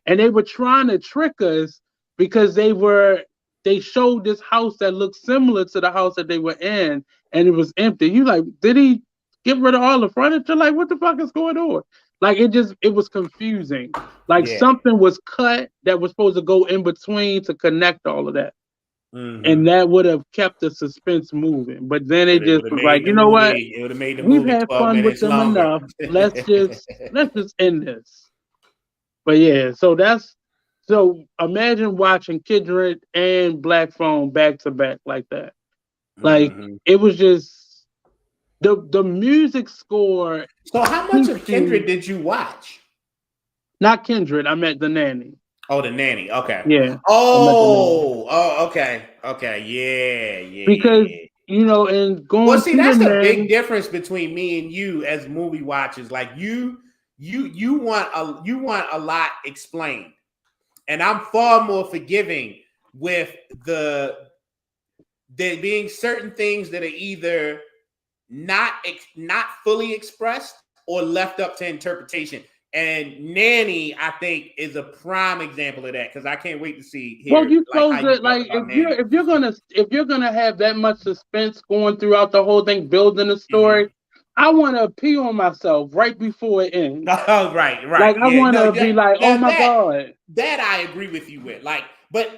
and they were trying to trick us because they showed this house that looked similar to the house that they were in, and it was empty. You like, did he get rid of all the furniture? Like, what the fuck is going on? Like, it was confusing. Like, Yeah. something was cut that was supposed to go in between to connect all of that. Mm-hmm. And that would have kept the suspense moving. But then it But it just would have was like, made the you know what? movie. It would have made the We've movie had 12 fun with minutes them longer. enough. Let's just end this. But yeah, so imagine watching Kindred and Black Phone back to back like that. Like, Mm-hmm. it was just the music score So, how much keeps of Kindred you, did you watch? not Kindred, I meant the Nanny. Oh, the Nanny. Okay. Yeah. I meant the Nanny. Oh, okay. Okay. Yeah. Because, Yeah. and Well, going see, to the that's the big Nanny. difference between me and you as movie watchers. Like you want a lot explained, and I'm far more forgiving with there being certain things that are either not fully expressed or left up to interpretation. And Nanny, I think, is a prime example of that because I can't wait to Well, hear you like how supposed you to, felt like, about Nanny. if you're gonna have that much suspense going throughout the whole thing, building the Mm-hmm. story, I want to pee on myself right before it ends. Oh, right, Like, I yeah. want No, to be like, oh now my god, that I agree with you with. Like, but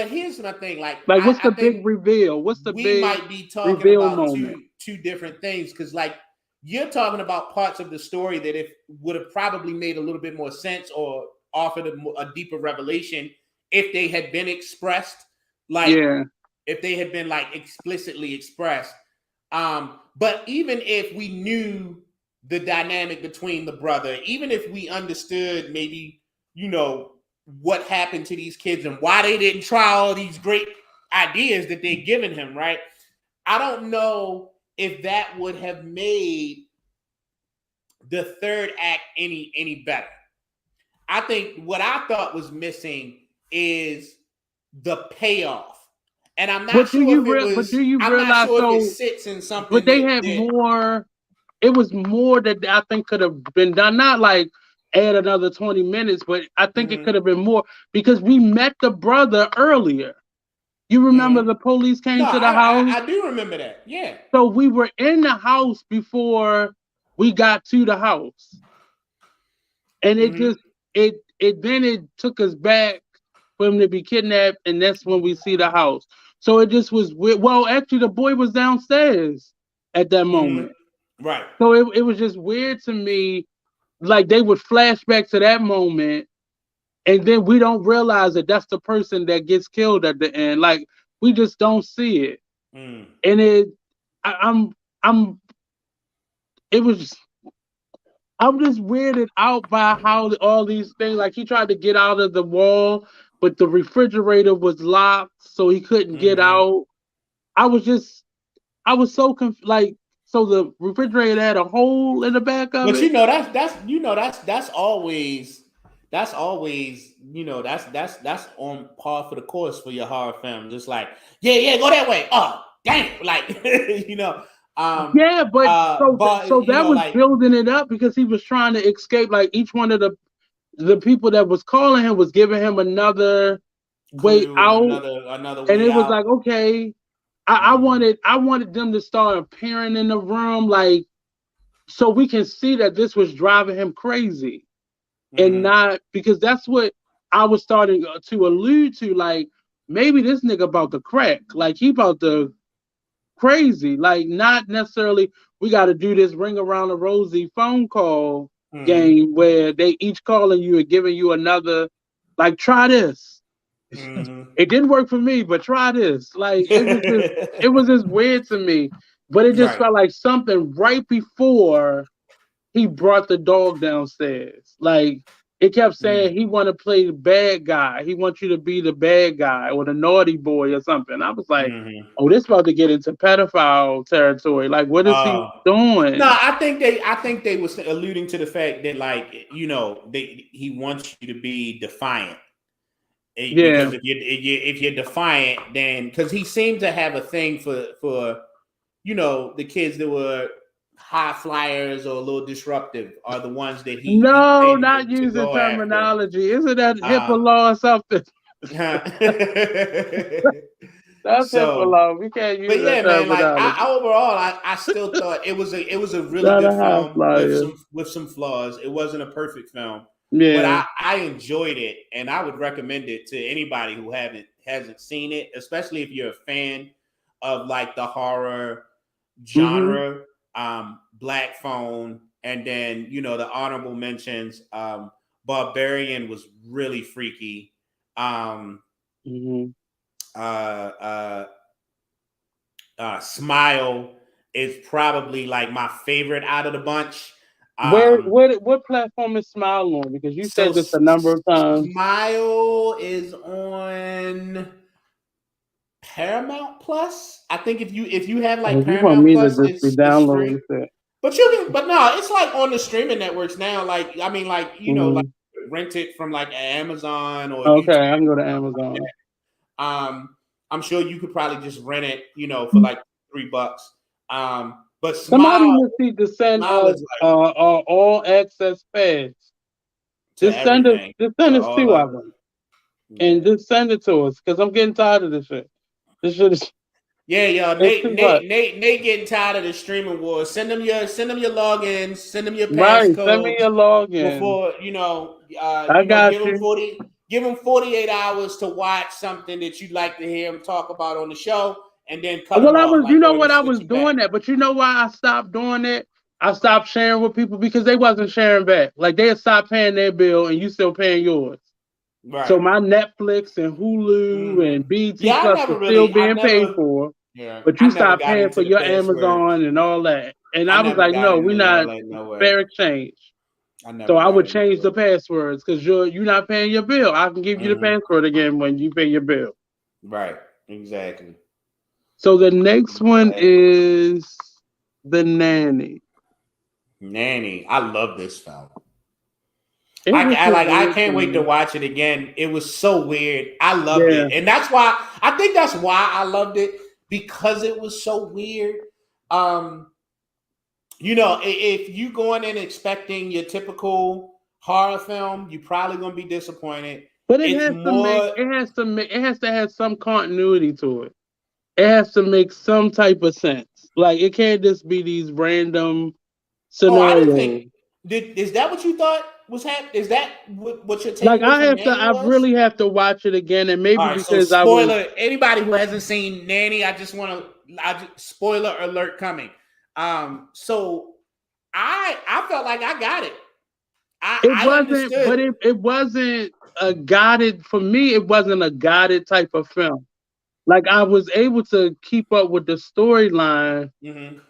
here's my thing. Like, like, what's I the think big reveal? What's the we big might be talking reveal about moment? two different things because, like, you're talking about parts of the story that if would have probably made a little bit more sense or offered a deeper revelation if they had been expressed, like Yeah. if they had been like explicitly expressed. But even if we knew the dynamic between the brother, even if we understood maybe, what happened to these kids and why they didn't try all these great ideas that they're giving him, right? I don't know if that would have made the third act any better. I think what I thought was missing is the payoff. And I'm not sure if it But do was, you I'm not realize, sure if it so? sits in But something they that, had that more. It was more that I think could have been done. Not like add another 20 minutes, but I think it mm-hmm, could have been more because we met the brother earlier. You remember mm-hmm. the police No, came to the house? I do remember that. Yeah. So we were in the house before we got to the house. And it Mm-hmm. just it took us back for him to be kidnapped, and that's when we see the house. So it just was weird. Well, actually the boy was downstairs at that moment. Mm-hmm. Right. So it was just weird to me like they would flash back to that moment, and then we don't realize that that's the person that gets killed at the end. Like we just don't see it, and I'm it was. I'm just weirded out by how all these things, like he tried to get out of the wall, but the refrigerator was locked, so he couldn't get out. I was so like, so the refrigerator had a hole in the back of it. But that's always that's on par for the course for your horror film. Just like, yeah, go that way. Oh, damn, like Yeah, but so that was like, building it up because he was trying to escape. Like each one of the people that was calling him was giving him another way out, another way and it was out. like, okay, I wanted them to start appearing in the room, like, so we can see that this was driving him crazy, and not because that's what I was starting to allude to. Like maybe this nigga about to crack, like he about to crazy, like not necessarily we got to do this ring around the rosy phone call game where they each calling you and giving you another, like, try this. It didn't work for me, but try this. Like it was just weird to me, but it just felt like something right before he brought the dog downstairs. Like it kept saying he want to play the bad guy. He wants you to be the bad guy or the naughty boy or something. I was like, oh, this about to get into pedophile territory. Like, what is he doing? No, I think they was alluding to the fact that, like, he wants you to be defiant. Yeah. Because if you're defiant, then because he seemed to have a thing for the kids that were high flyers or a little disruptive are the ones that he not using terminology. After. Isn't that HIPAA law or something? That's HIPAA law. We can't use that terminology. Man, like overall, I still thought it was a really good film with some flaws. It wasn't a perfect film, but I enjoyed it, and I would recommend it to anybody who hasn't seen it, especially if you're a fan of like the horror genre. Black Phone, and then the honorable mentions. Barbarian was really freaky. Smile is probably like my favorite out of the bunch. What platform is Smile on? Because you said this a number of times. Smile is on Paramount Plus. I think if you have like Paramount Plus, it's free. But no, it's like on the streaming networks now. Like, I mean, like, like rent it from like Amazon or okay, YouTube. I can go to Amazon. I'm sure you could probably just rent it, for like $3. But somebody must need to send us all access pads. Just send us 2 of them, and just send it to us because I'm getting tired of this shit. This shit is. Yeah, y'all. Nate getting tired of the streaming wars. Send them your logins. Send them your passcodes. Right, send me your login. Before I got give them 48 hours to watch something that you'd like to hear them talk about on the show, and then cut them off. I was doing that, but you know why I stopped doing it? I stopped sharing with people because they wasn't sharing back. Like they had stopped paying their bill, and you still paying yours. Right. So my Netflix and Hulu and BT Plus was still being paid for. Yeah. But you stopped paying for your Amazon and all that. And I was like, no, we're not fair exchange. So I would change the passwords because you're not paying your bill. I can give you the password again when you pay your bill. Right. Exactly. So the next one is The Nanny. Nanny. I love this film. I can't wait to watch it again. It was so weird. I loved it. And that's why I loved it, because it was so weird. If you going in expecting your typical horror film, you're probably gonna be disappointed. But it has to have some continuity to it. It has to make some type of sense. Like it can't just be these random scenarios. I didn't think. Is that what you thought was happening? Is that what you're taking? Like I really have to watch it again, and maybe because spoiler. Anybody who hasn't seen Nanny, spoiler alert coming. So I felt like I got it. I understood, but it wasn't a guided for me. It wasn't a guided type of film. Like I was able to keep up with the storyline,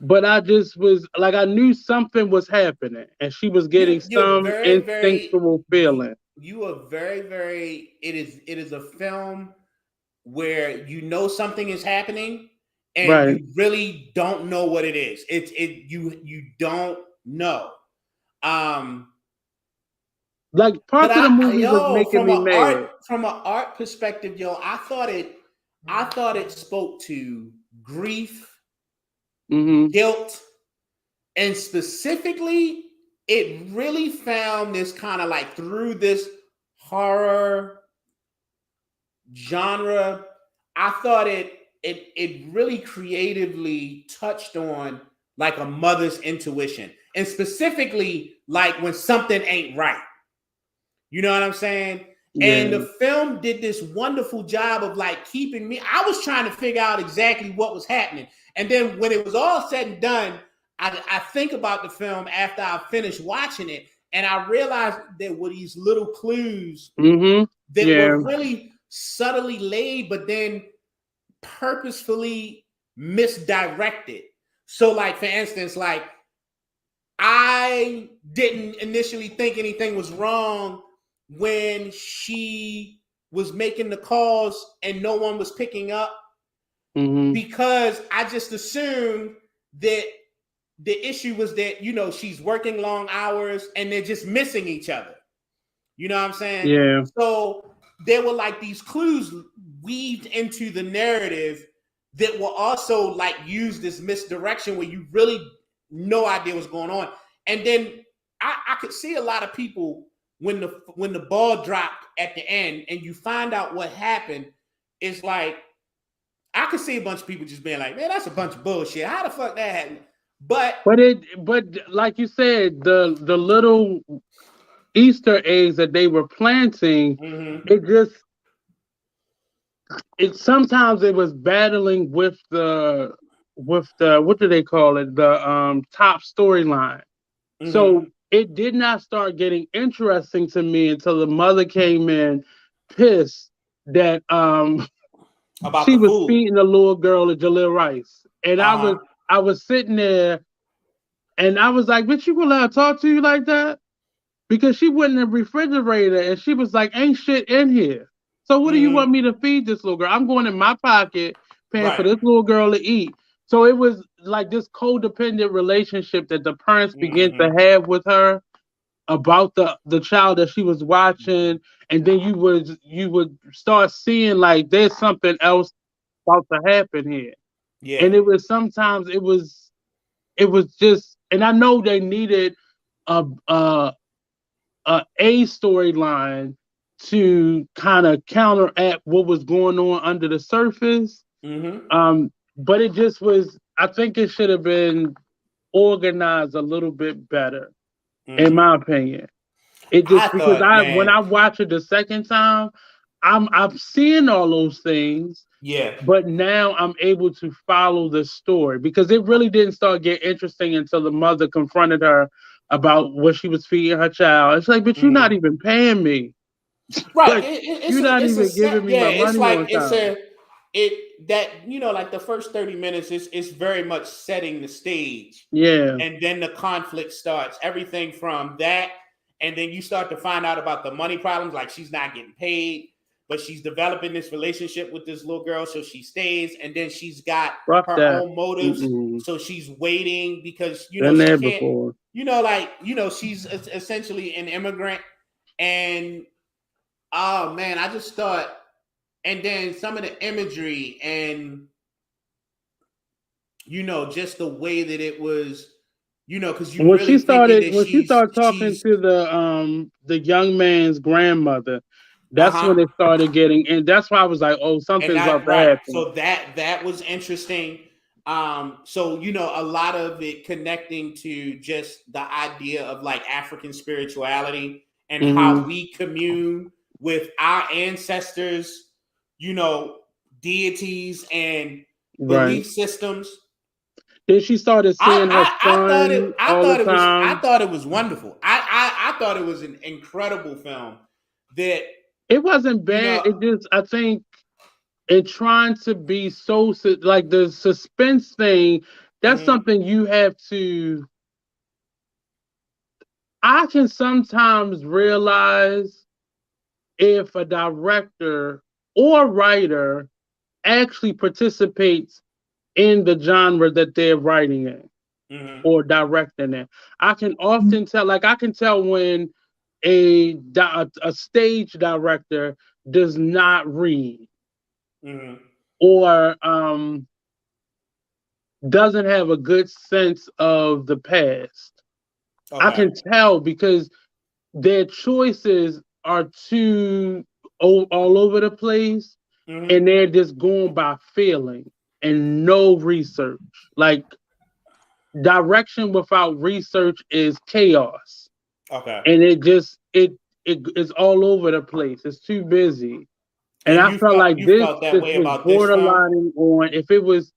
but I just was like I knew something was happening, and she was getting you're some very, very, instinctual feeling. you are very, very. It is a film where you know something is happening, and Right. you really don't know what it is. You don't know. Like But parts of the movie was making me mad. from an art perspective, yo, I thought it spoke to grief, guilt, and specifically, it really found this kind of like through this horror genre. I thought it really creatively touched on like a mother's intuition, and specifically like when something ain't right. You know what I'm saying? Yeah. And the film did this wonderful job of like keeping me. I was trying to figure out exactly what was happening. And then when it was all said and done, I think about the film after I finished watching it, and I realized there were these little clues that were really subtly laid, but then purposefully misdirected. So, like, for instance, like I didn't initially think anything was wrong when she was making the calls and no one was picking up, because I just assumed that the issue was that, you know, she's working long hours and they're just missing each other. You know what I'm saying? Yeah. So there were like these clues weaved into the narrative that will also like use this misdirection where you really no idea what's going on. And then I could see a lot of people when the ball dropped at the end and you find out what happened, it's like I could see a bunch of people just being like, man, that's a bunch of bullshit. How the fuck that happened? But like you said, the little Easter eggs that they were planting, it sometimes it was battling with the what do they call it, the top storyline. So it did not start getting interesting to me until the mother came in pissed that she was feeding the little girl a Jaleel rice, and I was sitting there and I was like, bitch, you gonna let her talk to you like that? Because she went in the refrigerator and she was like, ain't shit in here. So what do you want me to feed this little girl? I'm going in my pocket, paying for this little girl to eat. So it was like this codependent relationship that the parents began to have with her about the child that she was watching. And then you would start seeing like there's something else about to happen here. Yeah. And it was sometimes it was just, and I know they needed a storyline to kind of counteract what was going on under the surface. But it just was, I think it should have been organized a little bit better, in my opinion. It just when I watch it the second time, I'm seeing all those things. Yeah. But now I'm able to follow the story, because it really didn't start getting interesting until the mother confronted her about what she was feeding her child. It's like, but you're not even paying me. Right. Like, you're not even giving me my money. It's like on time. Like the first 30 minutes is very much setting the stage. Yeah. And then the conflict starts. Everything from that, and then you start to find out about the money problems, like she's not getting paid, but she's developing this relationship with this little girl, so she stays, and then she's got her own motives. So she's waiting because she can't, before. She's essentially an immigrant. And oh man, I just thought, and then some of the imagery and just the way that it was, because you when she started talking to the young man's grandmother, that's when it started getting, and that's why I was like, oh, something's about to happen. So that was interesting. So a lot of it connecting to just the idea of like African spirituality and how we commune with our ancestors, deities and belief systems. Then she started seeing her son all the time. I thought it was wonderful. I thought it was an incredible film. That it wasn't bad. It just, I think, in trying to be so like the suspense thing, that's something you have to. I can sometimes realize if a director or writer actually participates in the genre that they're writing in or directing in. I can often tell, like I can tell when a stage director does not read or doesn't have a good sense of the past. Okay. I can tell because their choices are too all over the place, and they're just going by feeling and no research. Like direction without research is chaos. Okay. And it is all over the place. It's too busy. And I felt like this was borderlining on, if it was,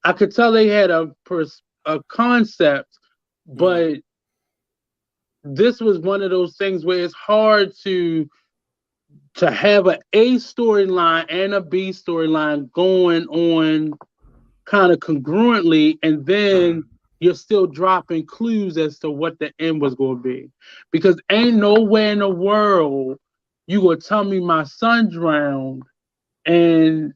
I could tell they had a concept, but this was one of those things where it's hard to have an A storyline and a B storyline going on kind of congruently, and then you're still dropping clues as to what the end was going to be. Because ain't nowhere in the world you gonna tell me my son drowned and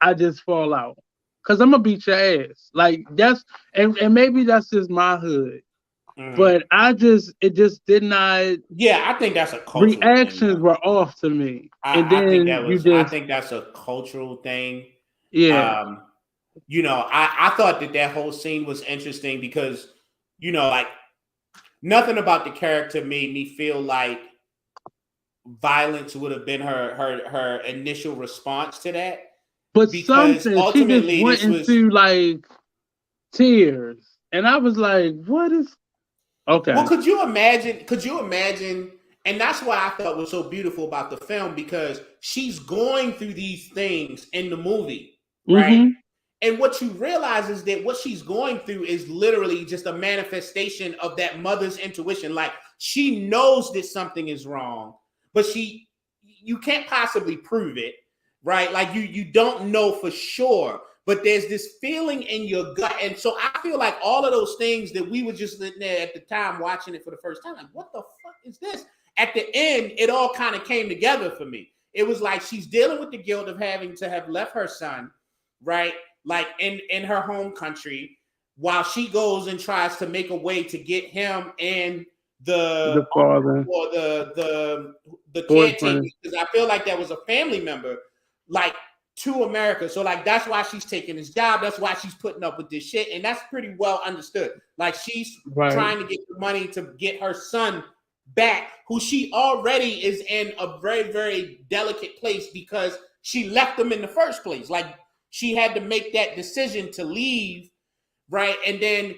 I just fall out. Because I'm gonna beat your ass. Like that's, and maybe that's just my hood. But it just did not. Yeah, I think that's a cultural reactions thing, were off to me. I think that's a cultural thing. Yeah. I thought that whole scene was interesting because, like nothing about the character made me feel like violence would have been her initial response to that. But something ultimately she just went into like tears, and I was like, "What is?" Okay. Well, could you imagine? And that's what I thought was so beautiful about the film, because she's going through these things in the movie, right? And what you realize is that what she's going through is literally just a manifestation of that mother's intuition. Like she knows that something is wrong, but you can't possibly prove it, right? Like you don't know for sure. But there's this feeling in your gut. And so I feel like all of those things that we were just sitting there at the time watching it for the first time, like, what the fuck is this? At the end, it all kind of came together for me. It was like she's dealing with the guilt of having to have left her son, right? Like in her home country, while she goes and tries to make a way to get him and the father or the caretaker, because I feel like that was a family member, like, to America. So like that's why she's taking this job. That's why she's putting up with this shit. And that's pretty well understood. Like she's trying to get the money to get her son back, who she already is in a very, very delicate place because she left him in the first place. Like she had to make that decision to leave, right? And then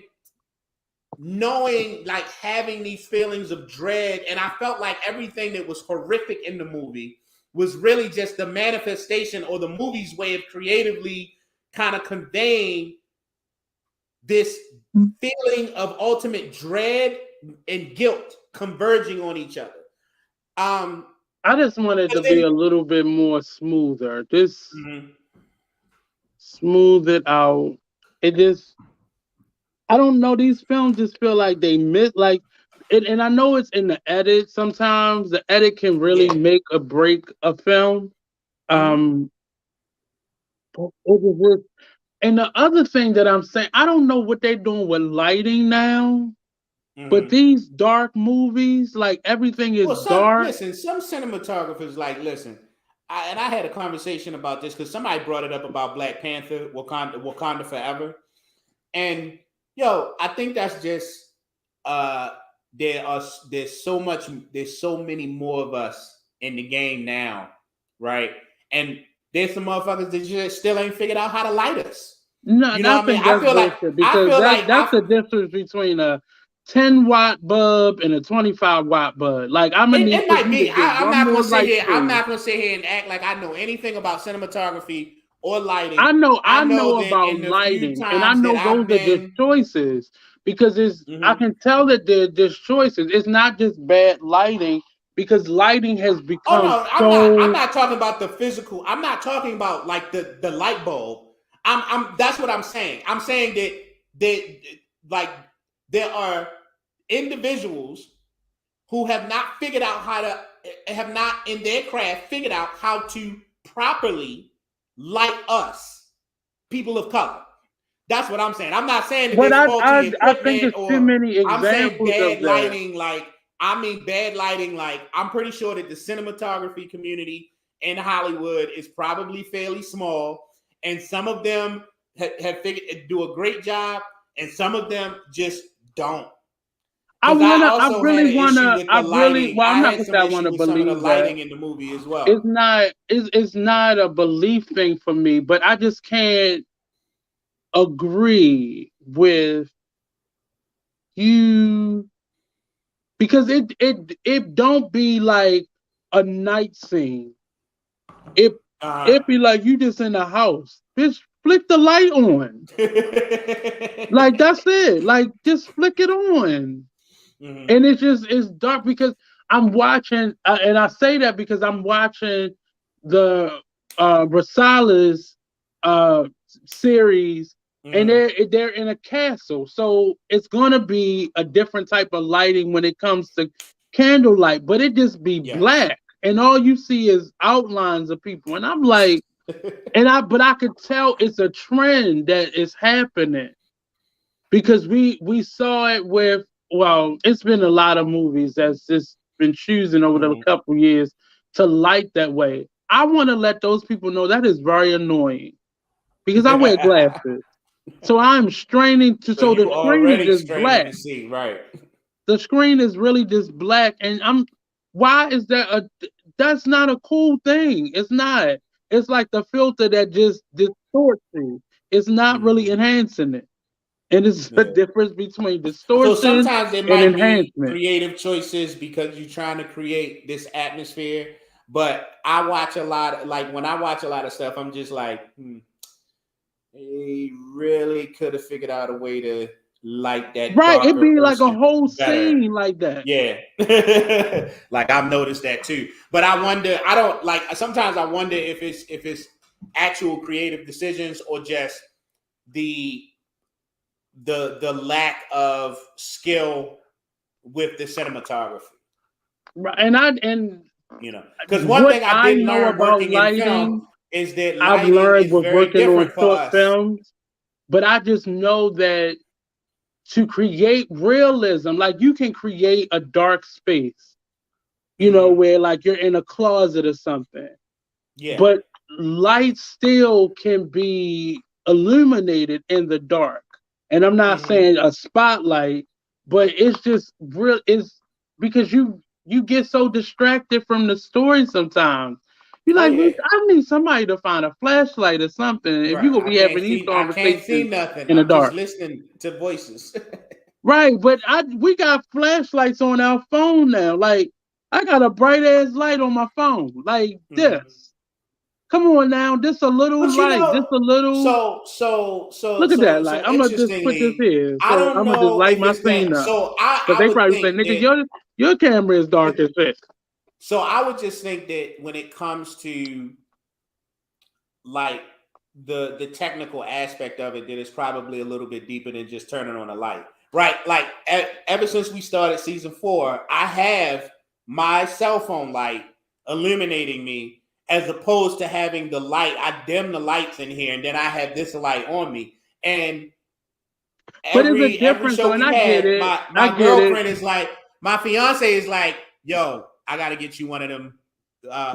knowing, like having these feelings of dread. And I felt like everything that was horrific in the movie was really just the manifestation or the movie's way of creatively kind of conveying this feeling of ultimate dread and guilt converging on each other. I just wanted to be a little bit more smoother. Just smooth it out. It just, I don't know, these films just feel like they miss, like, and I know it's in the edit. Sometimes the edit can really make or break a film. And the other thing that I'm saying, I don't know what they're doing with lighting now, but these dark movies, like everything is dark. Listen, some cinematographers, like, listen, I had a conversation about this because somebody brought it up about Black Panther, Wakanda Forever. And yo, I think that's just there's so many more of us in the game now, right? And there's some motherfuckers that just still ain't figured out how to light us. No, you know what I mean? I feel like that's the difference between a 10-watt bulb and a 25-watt bulb. Like I'm gonna need it might be. I'm not gonna sit here and act like I know anything about cinematography or lighting. I know about lighting, and I know those are just choices. because I can tell that there's choices. It's not just bad lighting, because lighting has become. Oh no, I'm not talking about the physical. I'm not talking about like the light bulb. I'm that's what I'm saying. I'm saying that like there are individuals who have not in their craft figured out how to properly light us, people of color. That's what I'm saying. I'm not saying that there's faulty equipment, I think it's too many examples. I'm saying bad lighting. Bad lighting. Like, I'm pretty sure that the cinematography community in Hollywood is probably fairly small, and some of them have figured do a great job, and some of them just don't. I'm not gonna say I want to believe some of the lighting in the movie as well. It's not a belief thing for me, but I just can't agree with you, because it don't be like a night scene. It be like you just in the house. Bitch, flick the light on. Like, that's it. Like, just flick it on. Mm-hmm. And it's dark, because I'm watching, and I say that because I'm watching the Rosales series, and they're in a castle, so it's gonna be a different type of lighting when it comes to candlelight, but it just be black, and all you see is outlines of people, and I'm like, but I could tell it's a trend that is happening, because we saw it with. Well, it's been a lot of movies that's just been choosing over the couple years to light that way. I want to let those people know that is very annoying, because I wear glasses. So I'm straining to, so the screen is just black. To see, right. The screen is really just black, and why is that that's not a cool thing. It's not. It's like the filter that just distorts it. It's not really enhancing it. And it's the difference between distortion. So sometimes there might be creative choices because you're trying to create this atmosphere. But I watch a lot, when I watch a lot of stuff, I'm just like, they really could have figured out a way to light that. Right, it'd be like a whole scene like that. Yeah. Like, I've noticed that too. But I wonder, sometimes I wonder if it's actual creative decisions or just the lack of skill with the cinematography. Right, and because one thing I didn't learn working in film is that lighting I've learned with working on short films, but I just know that to create realism, like, you can create a dark space, where like you're in a closet or something. Yeah. But light still can be illuminated in the dark. And I'm not saying a spotlight, but it's just real. It's because you get so distracted from the story sometimes. You're like, I need somebody to find a flashlight or something. Right. If you're gonna be having these conversations, I can't see nothing in the dark. Just listening to voices. Right, but we got flashlights on our phone now. Like, I got a bright ass light on my phone, like this. Come on now, just a little light, just a little. So look at that light. I'm gonna just put this here. So I'm gonna just light my scene up. So but they probably say, nigga, your camera is dark as shit. So I would just think that when it comes to like the technical aspect of it, that it's probably a little bit deeper than just turning on a light, right? Like ever since we started season 4, I have my cell phone light illuminating me. As opposed to having the light, I dim the lights in here, and then I have this light on me. And every show we had, my girlfriend is like, my fiance is like, yo, I got to get you one of them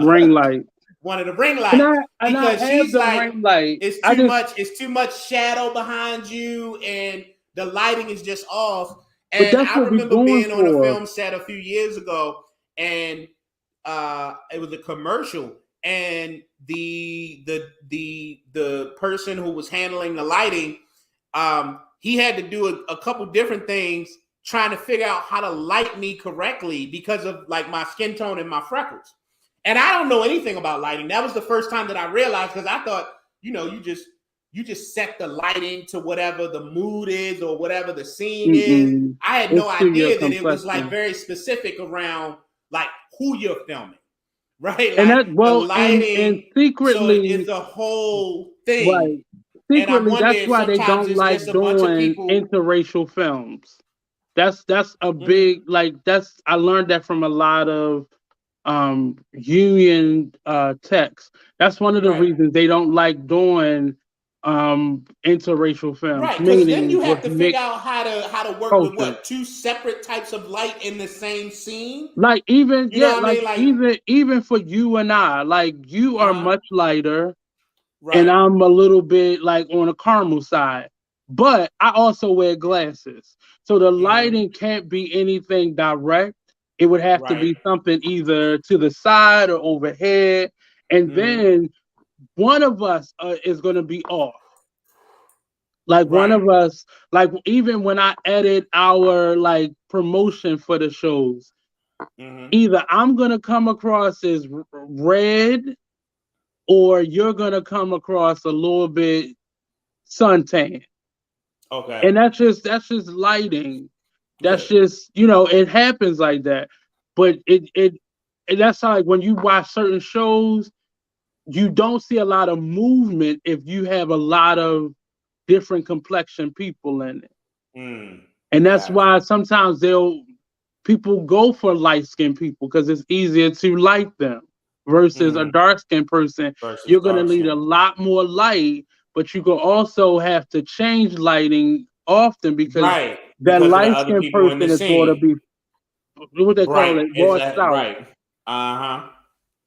ring lights. One of the ring lights. Because she's like, it's too much shadow behind you, and the lighting is just off. And I remember being on a film set a few years ago, and it was a commercial. And the person who was handling the lighting, he had to do a couple different things trying to figure out how to light me correctly because of like my skin tone and my freckles. And I don't know anything about lighting. That was the first time that I realized, because I thought, you you just set the lighting to whatever the mood is or whatever the scene is. I had no idea that it was like very specific around like who you're filming, right? And like that, well, the lighting, and secretly, so it's a whole thing. Right. And I Secretly, wonder that's if why they sometimes don't it's like just a bunch of doing people. interracial films. That's a big, like, that's, I learned that from a lot of union texts. That's one of the reasons they don't like doing interracial films. Right, because then you have with to figure out how to work culture. with what, two separate types of light in the same scene. Like even you know what I mean? Like even for you and I, like you are much lighter, right. and I'm a little bit like on a caramel side. But I also wear glasses. So the lighting can't be anything direct. It would have to be something either to the side or overhead. And then one of us is going to be off. Like one of us, like even when I edit our like promotion for the shows, either I'm going to come across as red or you're going to come across a little bit suntan. Okay. And that's just lighting. That's just, it happens like that. But and that's how, like when you watch certain shows, you don't see a lot of movement if you have a lot of different complexion people in it. And that's why sometimes people go for light-skinned people because it's easier to light them versus a dark-skinned person. You're going to need a lot more light, but you can also have to change lighting often because that light-skinned person is going to be what they call it, washed out.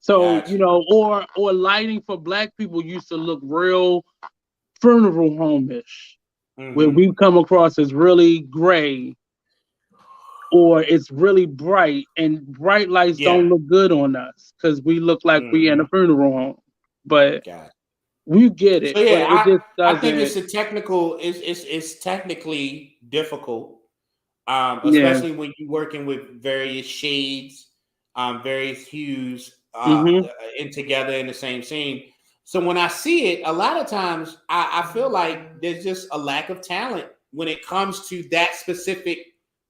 So, or lighting for black people used to look real funeral home-ish, where we come across as really gray or it's really bright, and bright lights don't look good on us because we look like we in a funeral home. But we get it. So yeah, but it just I think it's a technical. It's technically difficult, especially when you're working with various shades, various hues in together in the same scene. So when I see it, a lot of times I feel like there's just a lack of talent when it comes to that specific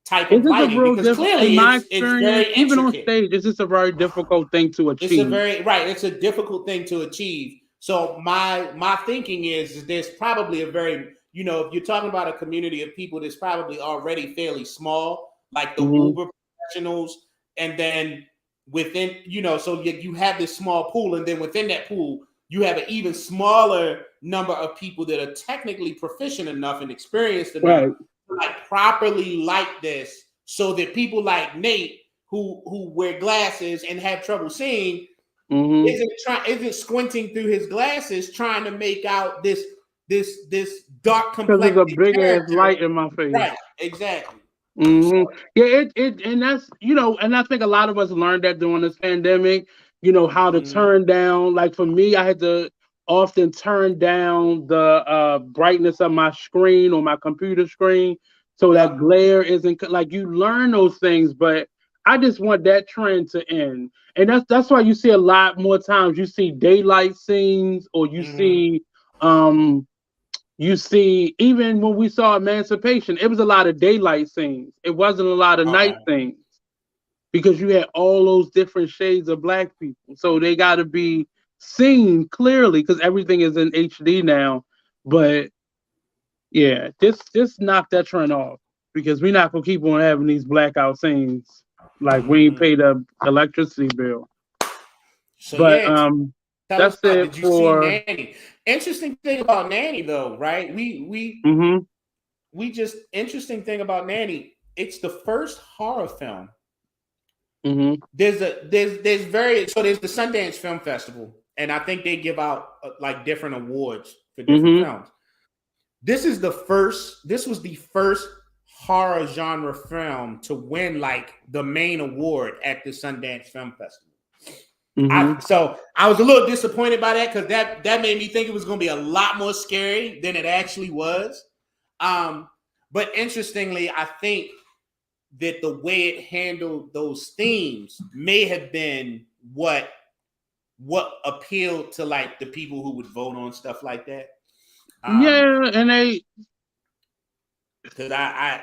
type of lighting, because clearly it's very intricate. Even on stage, it's just a very difficult thing to achieve. It's a difficult thing to achieve. So my thinking is there's probably a very, if you're talking about a community of people that's probably already fairly small, like the Uber professionals, and then within, so you have this small pool, and then within that pool, you have an even smaller number of people that are technically proficient enough and experienced enough to like properly light this, so that people like Nate who wear glasses and have trouble seeing isn't squinting through his glasses trying to make out this dark complexion. Because there's a big ass light in my face. Right, exactly. Yeah, and that's and I think a lot of us learned that during this pandemic. How to turn down. Like for me, I had to often turn down the brightness of my screen or my computer screen so that glare isn't like you learn those things. But I just want that trend to end, and that's why you see a lot more times you see daylight scenes or you see even when we saw Emancipation, it was a lot of daylight scenes. It wasn't a lot of night scenes because you had all those different shades of black people. So they got to be seen clearly because everything is in HD now. But yeah, just knock that trend off because we're not going to keep on having these blackout scenes. Like we ain't paid the electricity bill. So but that's it. Did you see Nanny? Interesting thing about Nanny, though, right? We just interesting thing about Nanny. It's the first horror film. There's the Sundance Film Festival, and I think they give out like different awards for different films. This was the first horror genre film to win like the main award at the Sundance Film Festival. So I was a little disappointed by that because that made me think it was going to be a lot more scary than it actually was. But interestingly, I think that the way it handled those themes may have been what appealed to like the people who would vote on stuff like that. Yeah, and they. Because I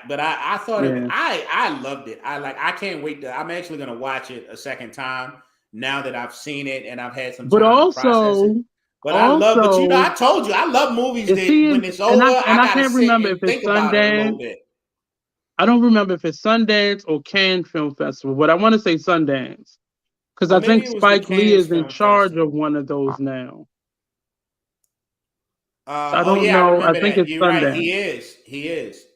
thought I loved it. I can't wait I'm actually gonna watch it a second time now that I've seen it and I've had some But time to process it. But I told you, I love movies that when it's over, I gotta can't sit remember and if it's think about it a little Sundance. bit. I don't remember if it's Sundance or Cannes Film Festival, but I want to say Sundance because I Maybe think it was the Spike Lee Cannes is in Film charge Festival. of one of those now. I Oh don't yeah, I know. I remember think that. it's You're right. Sundance. He is.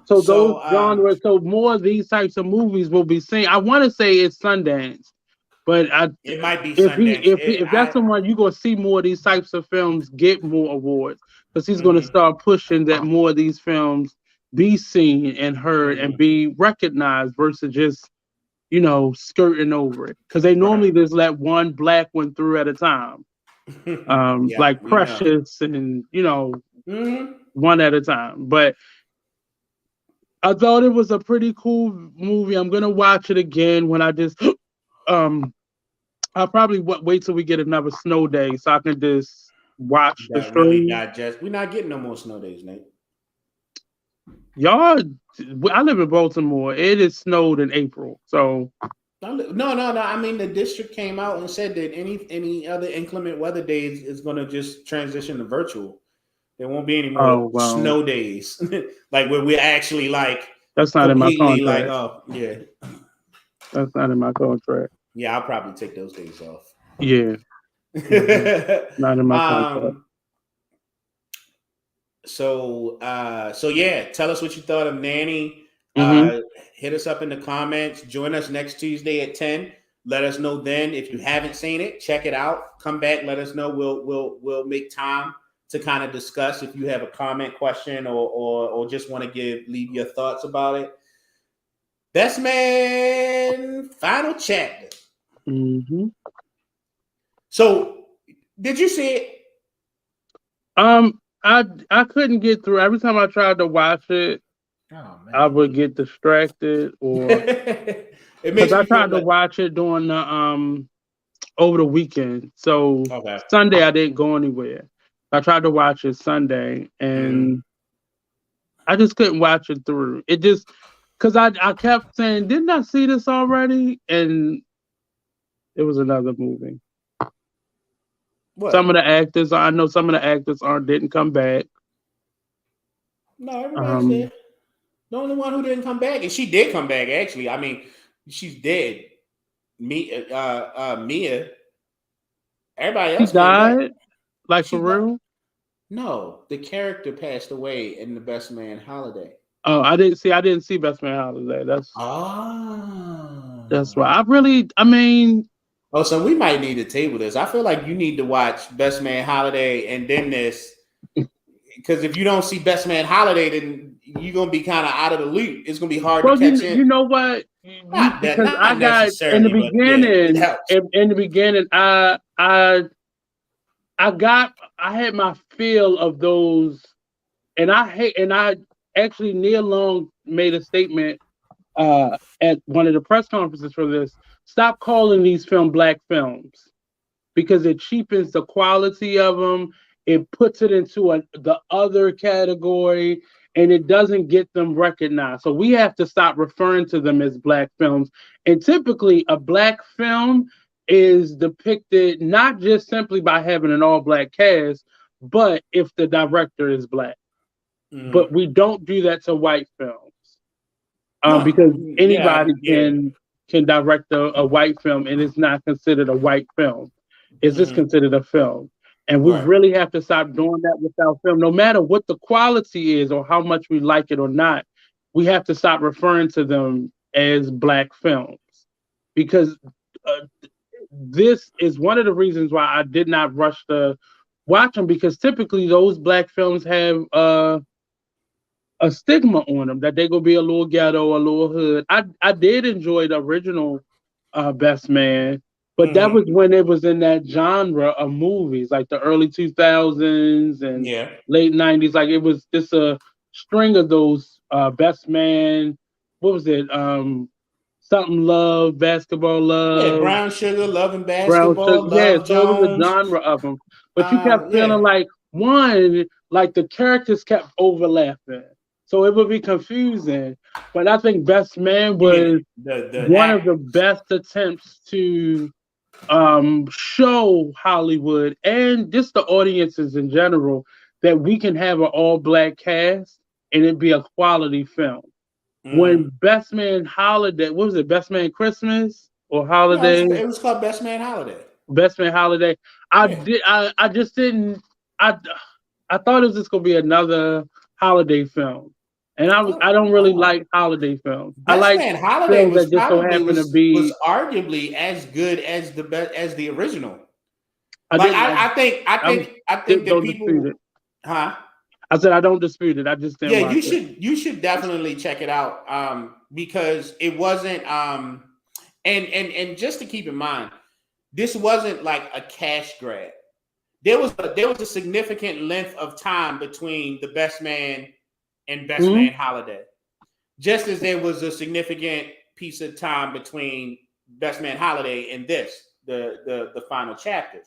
So those So genres, so more of these types of movies will be seen. I want to say it's Sundance, but it might be if Sundance. that's someone you're gonna see more of these types of films get more awards because he's gonna Mm-hmm. start pushing that more of these films be seen and heard and Mm-hmm. be recognized versus just skirting over it because they Right. normally just let one black one through at a time, Yeah, like we know. Precious and Mm-hmm. one at a time. But I thought it was a pretty cool movie. I'm gonna watch it again when I just um I'll probably wait till we get another snow day so I can just watch the That really stream. digest. We're not getting no more snow days, Nate. Y'all, I live in Baltimore. It is snowed in April, so No. I mean, the district came out and said that any other inclement weather days is going to just transition to virtual. There won't be any more snow days, like where we're actually like that's not in my completely like, contract. oh yeah, that's not in my contract. Yeah, I'll probably take those days off. Yeah, not in my contract. So yeah, tell us what you thought of Nanny. Hit us up in the comments. Join us next Tuesday at 10. Let us know then if you haven't seen it. Check it out. Come back. Let us know. We'll make time to kind of discuss if you have a comment, question, or just want to leave your thoughts about it. Best Man final chapter. So, did you see it? I couldn't get through. Every time I tried to watch it, I would get distracted or because I tried to watch it during the over the weekend. So Sunday I didn't go anywhere. I tried to watch it Sunday and I just couldn't watch it through. It just because I kept saying, didn't I see this already? And it was another movie. What? Some of the actors, I know some of the actors didn't come back. No, everybody's there. The only one who didn't come back, and she did come back, actually. I mean, she's dead. Mia. Everybody else died? Like, for real? No, the character passed away in The Best Man Holiday. Oh, I didn't see Best Man Holiday. That's why. Oh, so we might need to table this. I feel like you need to watch Best Man Holiday and then this. Because if you don't see Best Man Holiday, then you're gonna be kind of out of the loop. It's gonna be hard to catch in. You know what? Because I got in the beginning. In the beginning, I had my feel of those, and I actually Neil Long made a statement at one of the press conferences for this. Stop calling these films black films because it cheapens the quality of them. It puts it into the other category, and it doesn't get them recognized. So we have to stop referring to them as black films. And typically, a black film is depicted not just simply by having an all-black cast, but if the director is black. But we don't do that to white films because anybody can direct a white film, and it's not considered a white film. It's just considered a film. And we really have to stop doing that with our film. No matter what the quality is or how much we like it or not, we have to stop referring to them as black films. Because this is one of the reasons why I did not rush to watch them, because typically those black films have a stigma on them that they're going to be a little ghetto, a little hood. I did enjoy the original Best Man. But that was when it was in that genre of movies, like the early 2000s and late 90s. Like it was just a string of those Best Man. What was it? Something Love, Basketball Love. Yeah, Brown Sugar, Love and Basketball, Love yeah, so Jones. it was a genre of them. But you kept feeling like one, like the characters kept overlapping, so it would be confusing. But I think Best Man was one of the best attempts to show Hollywood and just the audiences in general that we can have an all black cast and it be a quality film. When Best Man Holiday, what was it, Best Man Christmas or Holiday? No, it was called Best Man Holiday. Best Man Holiday. I just didn't. I thought it was just gonna be another holiday film, and I don't really like holiday films. Best I like Man Holiday films that just so happen to be was arguably as good as the original. I think that people, huh? I said I don't dispute it. I just didn't. Yeah, you should definitely check it out because it wasn't and just to keep in mind, this wasn't like a cash grab. There was a significant length of time between the Best Man and Best Man Holiday, just as there was a significant piece of time between Best Man Holiday and the final chapters.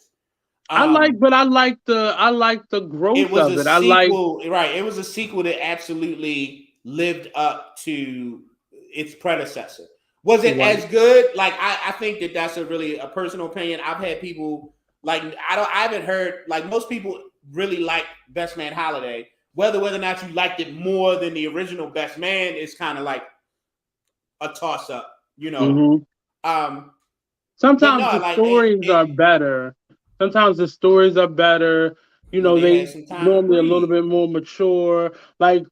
I like the growth it was of it. Sequel, right? It was a sequel that absolutely lived up to its predecessor. Was it as good? Like I think that's a personal opinion. I've had people like I haven't heard like most people really like Best Man Holiday. Whether or not you liked it more than the original Best Man is kind of like a toss up, you know. Sometimes the stories are better. Sometimes the stories are better. You know, they normally a little bit more mature. Like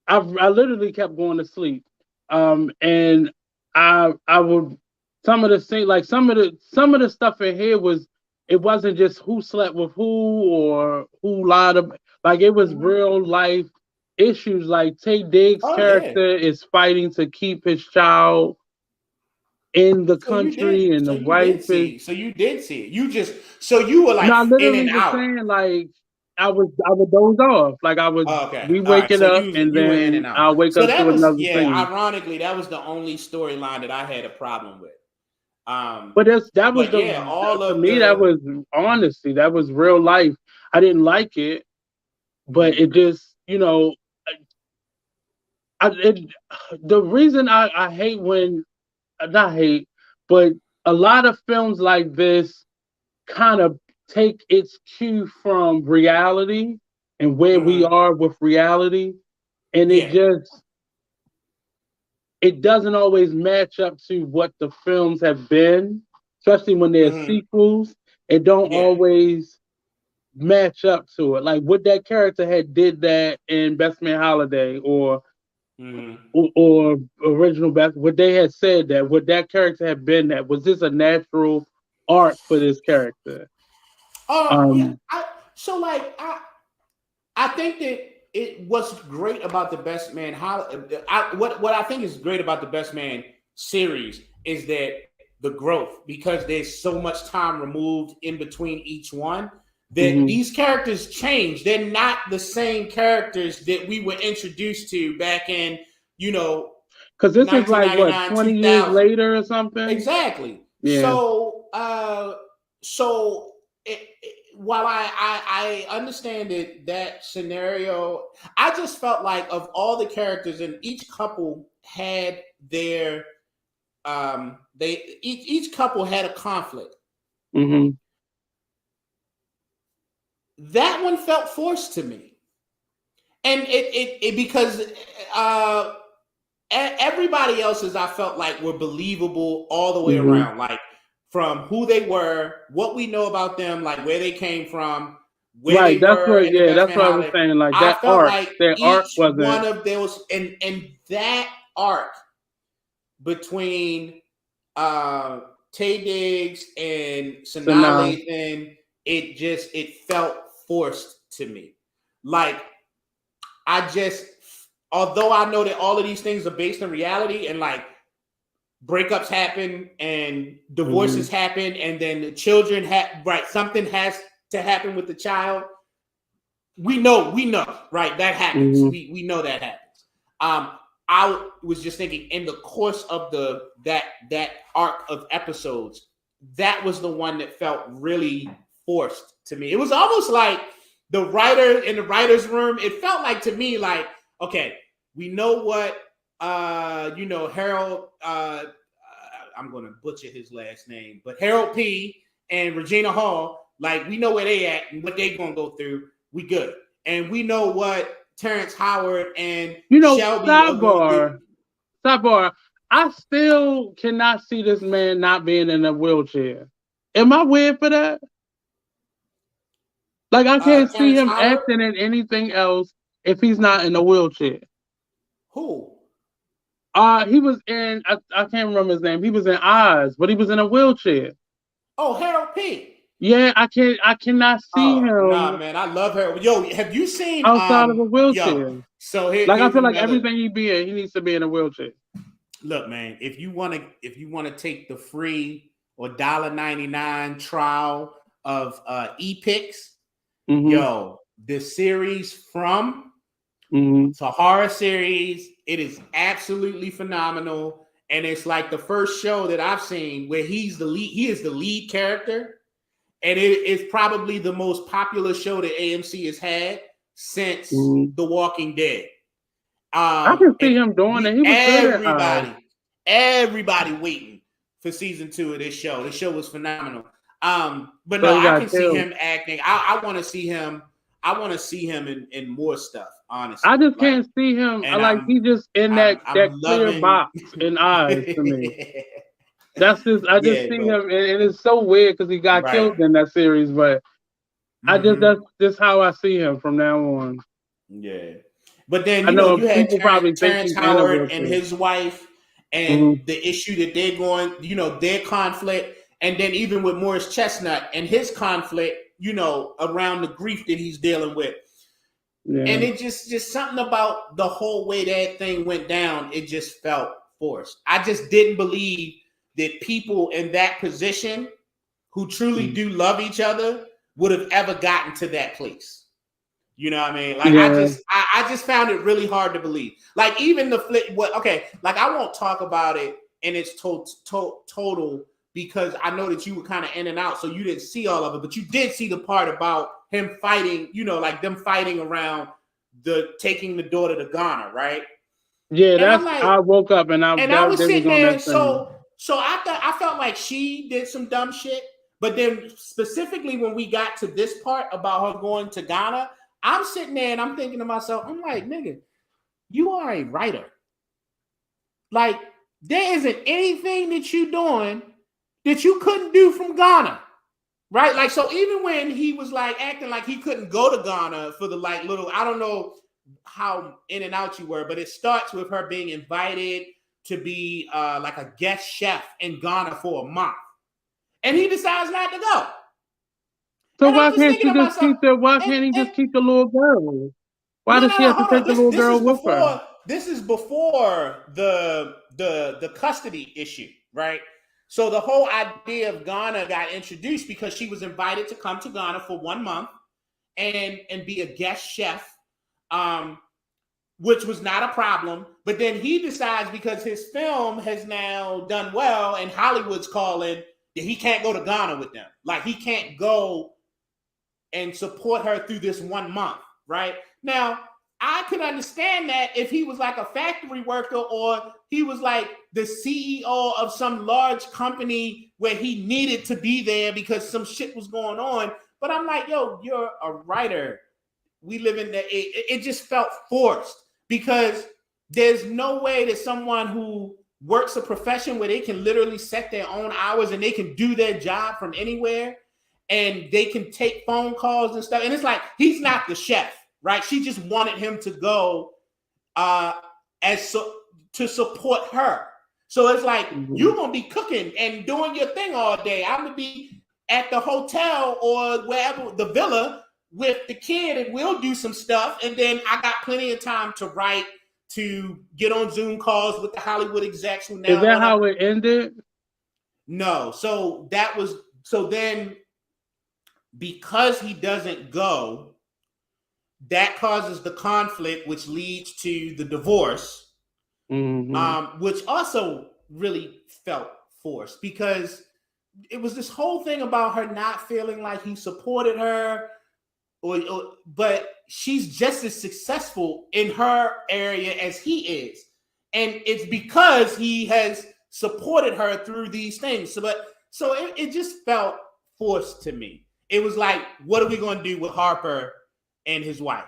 I literally kept going to sleep. And I would some of the stuff in here it wasn't just who slept with who or who lied about, like it was real life issues. Like Tay Diggs' character is fighting to keep his child in the country, and the wife is. So you did see it. You were like in and out. Saying like I would doze off. Like I would be waking up and then I'll wake up to another thing. Ironically, that was the only storyline that I had a problem with. But that was honesty. That was real life. I didn't like it, but it just, you know, the reason I hate when, not hate, but a lot of films like this kind of take its cue from reality and where we are with reality, and it doesn't always match up to what the films have been, especially when they're sequels. It don't always match up to it. Like what that character had did that in Best Man Holiday or original Best, what they had said that, what that character had been that, was this a natural arc for this character? I think that what's great about the Best Man what I think is great about the Best Man series is that the growth, because there's so much time removed in between each one, that these characters change. They're not the same characters that we were introduced to back in, you know, because this is like what, 20 years later or something. Exactly. Yeah. So while I understand that scenario, I just felt like of all the characters, and each couple had their each couple had a conflict. That one felt forced to me, and it because everybody else's I felt like were believable all the way around, like from who they were, what we know about them, like where they came from, where they were. That's what I was saying. Like that arc, like their arc wasn't one of those, and that arc between Tay Diggs and Sanaa Lathan, it felt forced to me. Like although I know that all of these things are based in reality, and like breakups happen and divorces happen, and then the children something has to happen with the child. We know, right? That happens. We know that happens. I was just thinking in the course of that arc of episodes, that was the one that felt really forced to me. It was almost like the writer in the writer's room, it felt like to me like, okay, we know what Harold I'm gonna butcher his last name, but Harold P. and Regina Hall, like we know where they at and what they gonna go through. We good. And we know what Terrence Howard and Shelby are going to do. Sidebar, I still cannot see this man not being in a wheelchair. Am I weird for that? Like, I can't see him acting in anything else if he's not in a wheelchair. Who? He was in, I can't remember his name. He was in Oz, but he was in a wheelchair. Oh, Harold P. Yeah, I cannot see him. Nah, man, I love Harold. Yo, have you seen outside of a wheelchair? So I feel like everything he needs to be in a wheelchair. Look, man, if you want to take the free or $1.99 trial of ePix, yo, the series From, it's a horror series. It is absolutely phenomenal, and it's like the first show that I've seen where he's the lead. He is the lead character, and it is probably the most popular show that AMC has had since The Walking Dead. I can see him doing it. He was everybody waiting for season 2 of this show. The show was phenomenal. But no, I can see him acting. I want to see him. I want to see him in more stuff. Honestly, I just can't see him. He's just in that clear box in Eyes to me. That's just I just see him, and it's so weird because he got killed in that series. But that's just how I see him from now on. Yeah, but then you had Terrence Howard and his wife, and the issue that they're going, their conflict, and then even with Morris Chestnut and his conflict, around the grief that he's dealing with. Yeah. And it just something about the whole way that thing went down, it just felt forced. I just didn't believe that people in that position who truly do love each other would have ever gotten to that place. You know what I mean? Like, I just found it really hard to believe. Like, even the flip, I won't talk about it in its total because I know that you were kind of in and out, so you didn't see all of it, but you did see the part about him fighting, them fighting around taking the daughter to Ghana, right? Yeah, I woke up and I was sitting there, so I felt like she did some dumb shit, but then specifically when we got to this part about her going to Ghana, I'm sitting there and I'm thinking to myself, I'm like, nigga, you are a writer. Like, there isn't anything that you're doing that you couldn't do from Ghana, right? Like, so even when he was like acting like he couldn't go to Ghana for the little, I don't know how in and out you were, but it starts with her being invited to be like a guest chef in Ghana for a month, and he decides not to go. So why can't he just keep the little girl? Why does she have to take the little girl with her? This is before the custody issue, right? So the whole idea of Ghana got introduced because she was invited to come to Ghana for 1 month and be a guest chef, which was not a problem. But then he decides because his film has now done well and Hollywood's calling that he can't go to Ghana with them. Like, he can't go and support her through this 1 month, right? Now, I could understand that if he was like a factory worker or he was like the CEO of some large company where he needed to be there because some shit was going on. But I'm like, yo, you're a writer. We live in it just felt forced because there's no way that someone who works a profession where they can literally set their own hours and they can do their job from anywhere and they can take phone calls and stuff. And it's like, he's not the chef. Right, she just wanted him to go to support her. So it's like you're gonna be cooking and doing your thing all day. I'm gonna be at the hotel or wherever, the villa, with the kid, and we'll do some stuff. And then I got plenty of time to write, to get on Zoom calls with the Hollywood execs. Who now is that how it ended? No. So then because he doesn't go, that causes the conflict, which leads to the divorce, which also really felt forced because it was this whole thing about her not feeling like he supported her. but she's just as successful in her area as he is, and it's because he has supported her through these things. So it just felt forced to me. It was like, what are we going to do with Harper and his wife?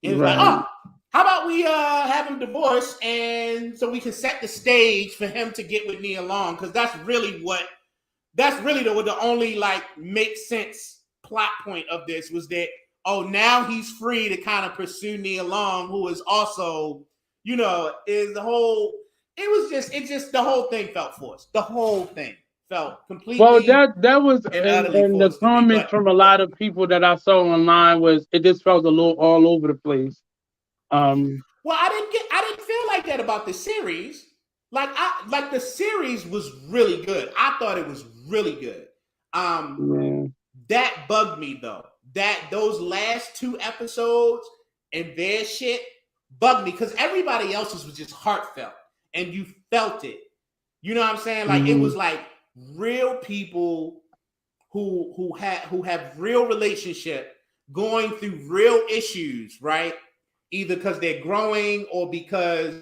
It was like, oh, how about we have him divorced, and so we can set the stage for him to get with Nia Long, because that's really the only like make sense plot point of this was that, oh, now he's free to kind of pursue Nia Long, who is also, is the whole. It just the whole thing felt forced. The whole thing felt completely. Well, that was and the comment from a lot of people that I saw online was it just felt a little all over the place. Well, I didn't feel like that about the series. Like the series was really good. I thought it was really good. That bugged me though. That those last 2 episodes and their shit bugged me, because everybody else's was just heartfelt and you felt it. You know what I'm saying? Like it was like real people who have real relationship going through real issues, right? Either because they're growing or because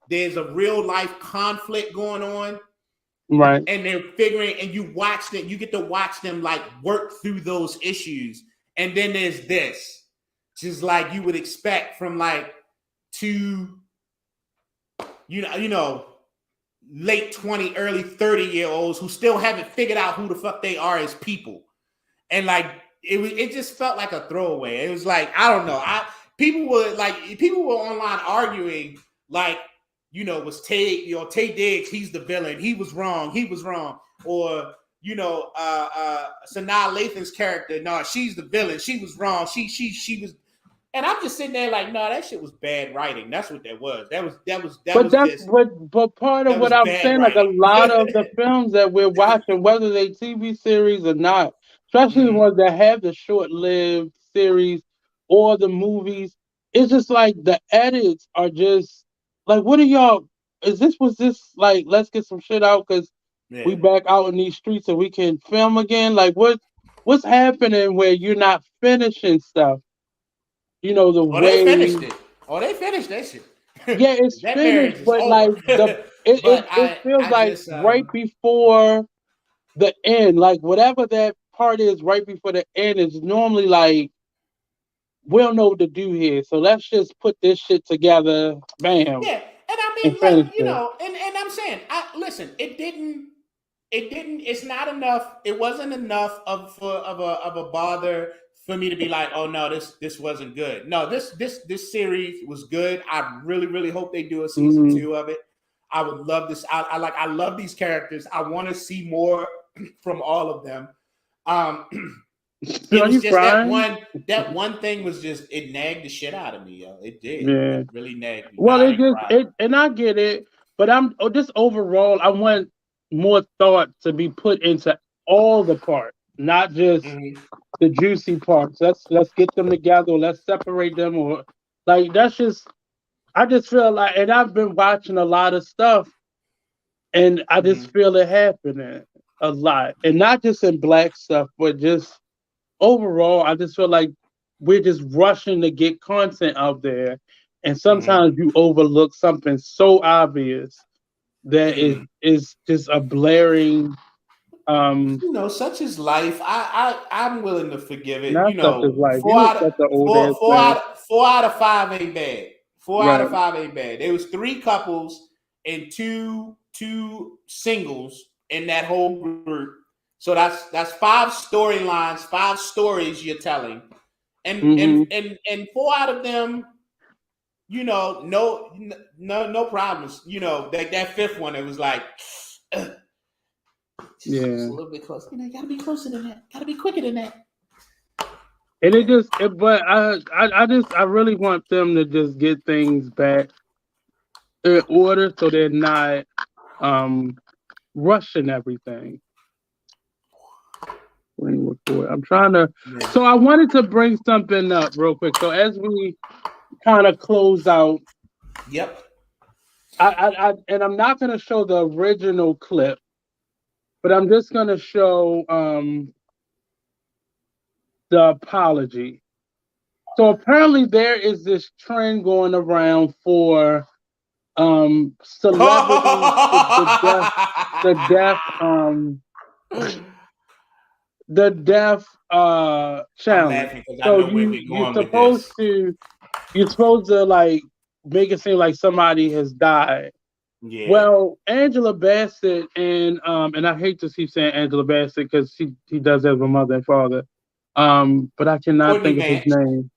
there's a real life conflict going on. Right. And they're figuring, and you get to watch them like work through those issues. And then there's this, just like you would expect from like 2, late 20, early 30-year-olds who still haven't figured out who the fuck they are as people. And like, it just felt like a throwaway. It was like, I don't know. People were online arguing like, was Tay Diggs, he's the villain. He was wrong. Or, Sanaa Lathan's character, no, she's the villain. She was wrong. She was. And I'm just sitting there like, no, that shit was bad writing. That's what that was. But part of what I'm saying, like a lot of the films that we're watching, whether they TV series or not, especially the ones that have the short-lived series or the movies, it's just like the edits are just like, what are y'all? Was this like, let's get some shit out because we back out in these streets and we can film again? Like, what's happening where you're not finishing stuff? They finished it. They finished that shit. Yeah, it's finished, but like it feels like right before the end, like whatever that part is right before the end is normally like, we don't know what to do here, so let's just put this shit together, bam. Yeah, and I mean, like, and I'm saying, listen, it didn't. It's not enough. It wasn't enough of a bother for me to be like, oh no, this wasn't good. No, this series was good. I really, really hope they do a season 2 of it. I would love this. I love these characters. I want to see more from all of them. It was just that one thing was just, it nagged the shit out of me, yo. It did. Yeah. It really nagged me. Well, and I get it, but just overall, I want more thought to be put into all the parts, not just the juicy parts. Let's get them together, or let's separate them, or like I just feel like, and I've been watching a lot of stuff, and I just feel it happening a lot, and not just in Black stuff, but just overall, I just feel like we're just rushing to get content out there, and sometimes you overlook something so obvious that is just a blaring. Such is life. I'm willing to forgive it. Such is life. 4 out of 5 ain't bad. 4 out of 5 ain't bad. There was 3 couples and two singles in that whole group. So that's 5 storylines, 5 stories you're telling, and 4 out of them, no problems. That 5th one, it was like, just a little bit closer. You gotta be closer than that. Gotta be quicker than that. And but I really want them to just get things back in order so they're not rushing everything. I'm trying to. So I wanted to bring something up real quick. So as we kind of close out. Yep. And I'm not going to show the original clip, but I'm just going to show the apology. So apparently there is this trend going around for celebrities the deaf the deaf I'm challenge. laughing because I So know where we're going with this. you're supposed to like make it seem like somebody has died. Yeah. Well, Angela Bassett and I hate to keep saying Angela Bassett because he does have a mother and father. But I cannot Courtney think of his Vance. name.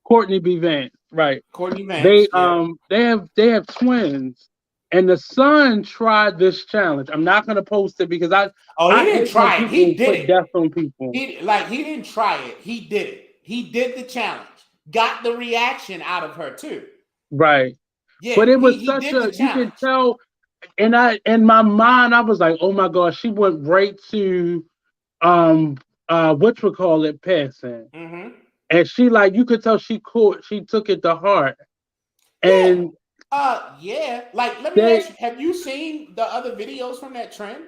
Courtney B. Vance, right. Courtney Vance, yeah. They have twins. And the son tried this challenge. I'm not gonna post it because Oh, he I didn't hate when try it. He people did put it. death on people. He didn't try it. He did it. He did the challenge. Got the reaction out of her too. Right. Yeah, But it was he such did the a you challenge. can tell and I in my mind I was like, oh my gosh, she went right to whatchamacallit passing. Mm-hmm. And she like you could tell she took it to heart. Yeah. And Yeah. Like, let me they ask you, have you seen the other videos from that trend?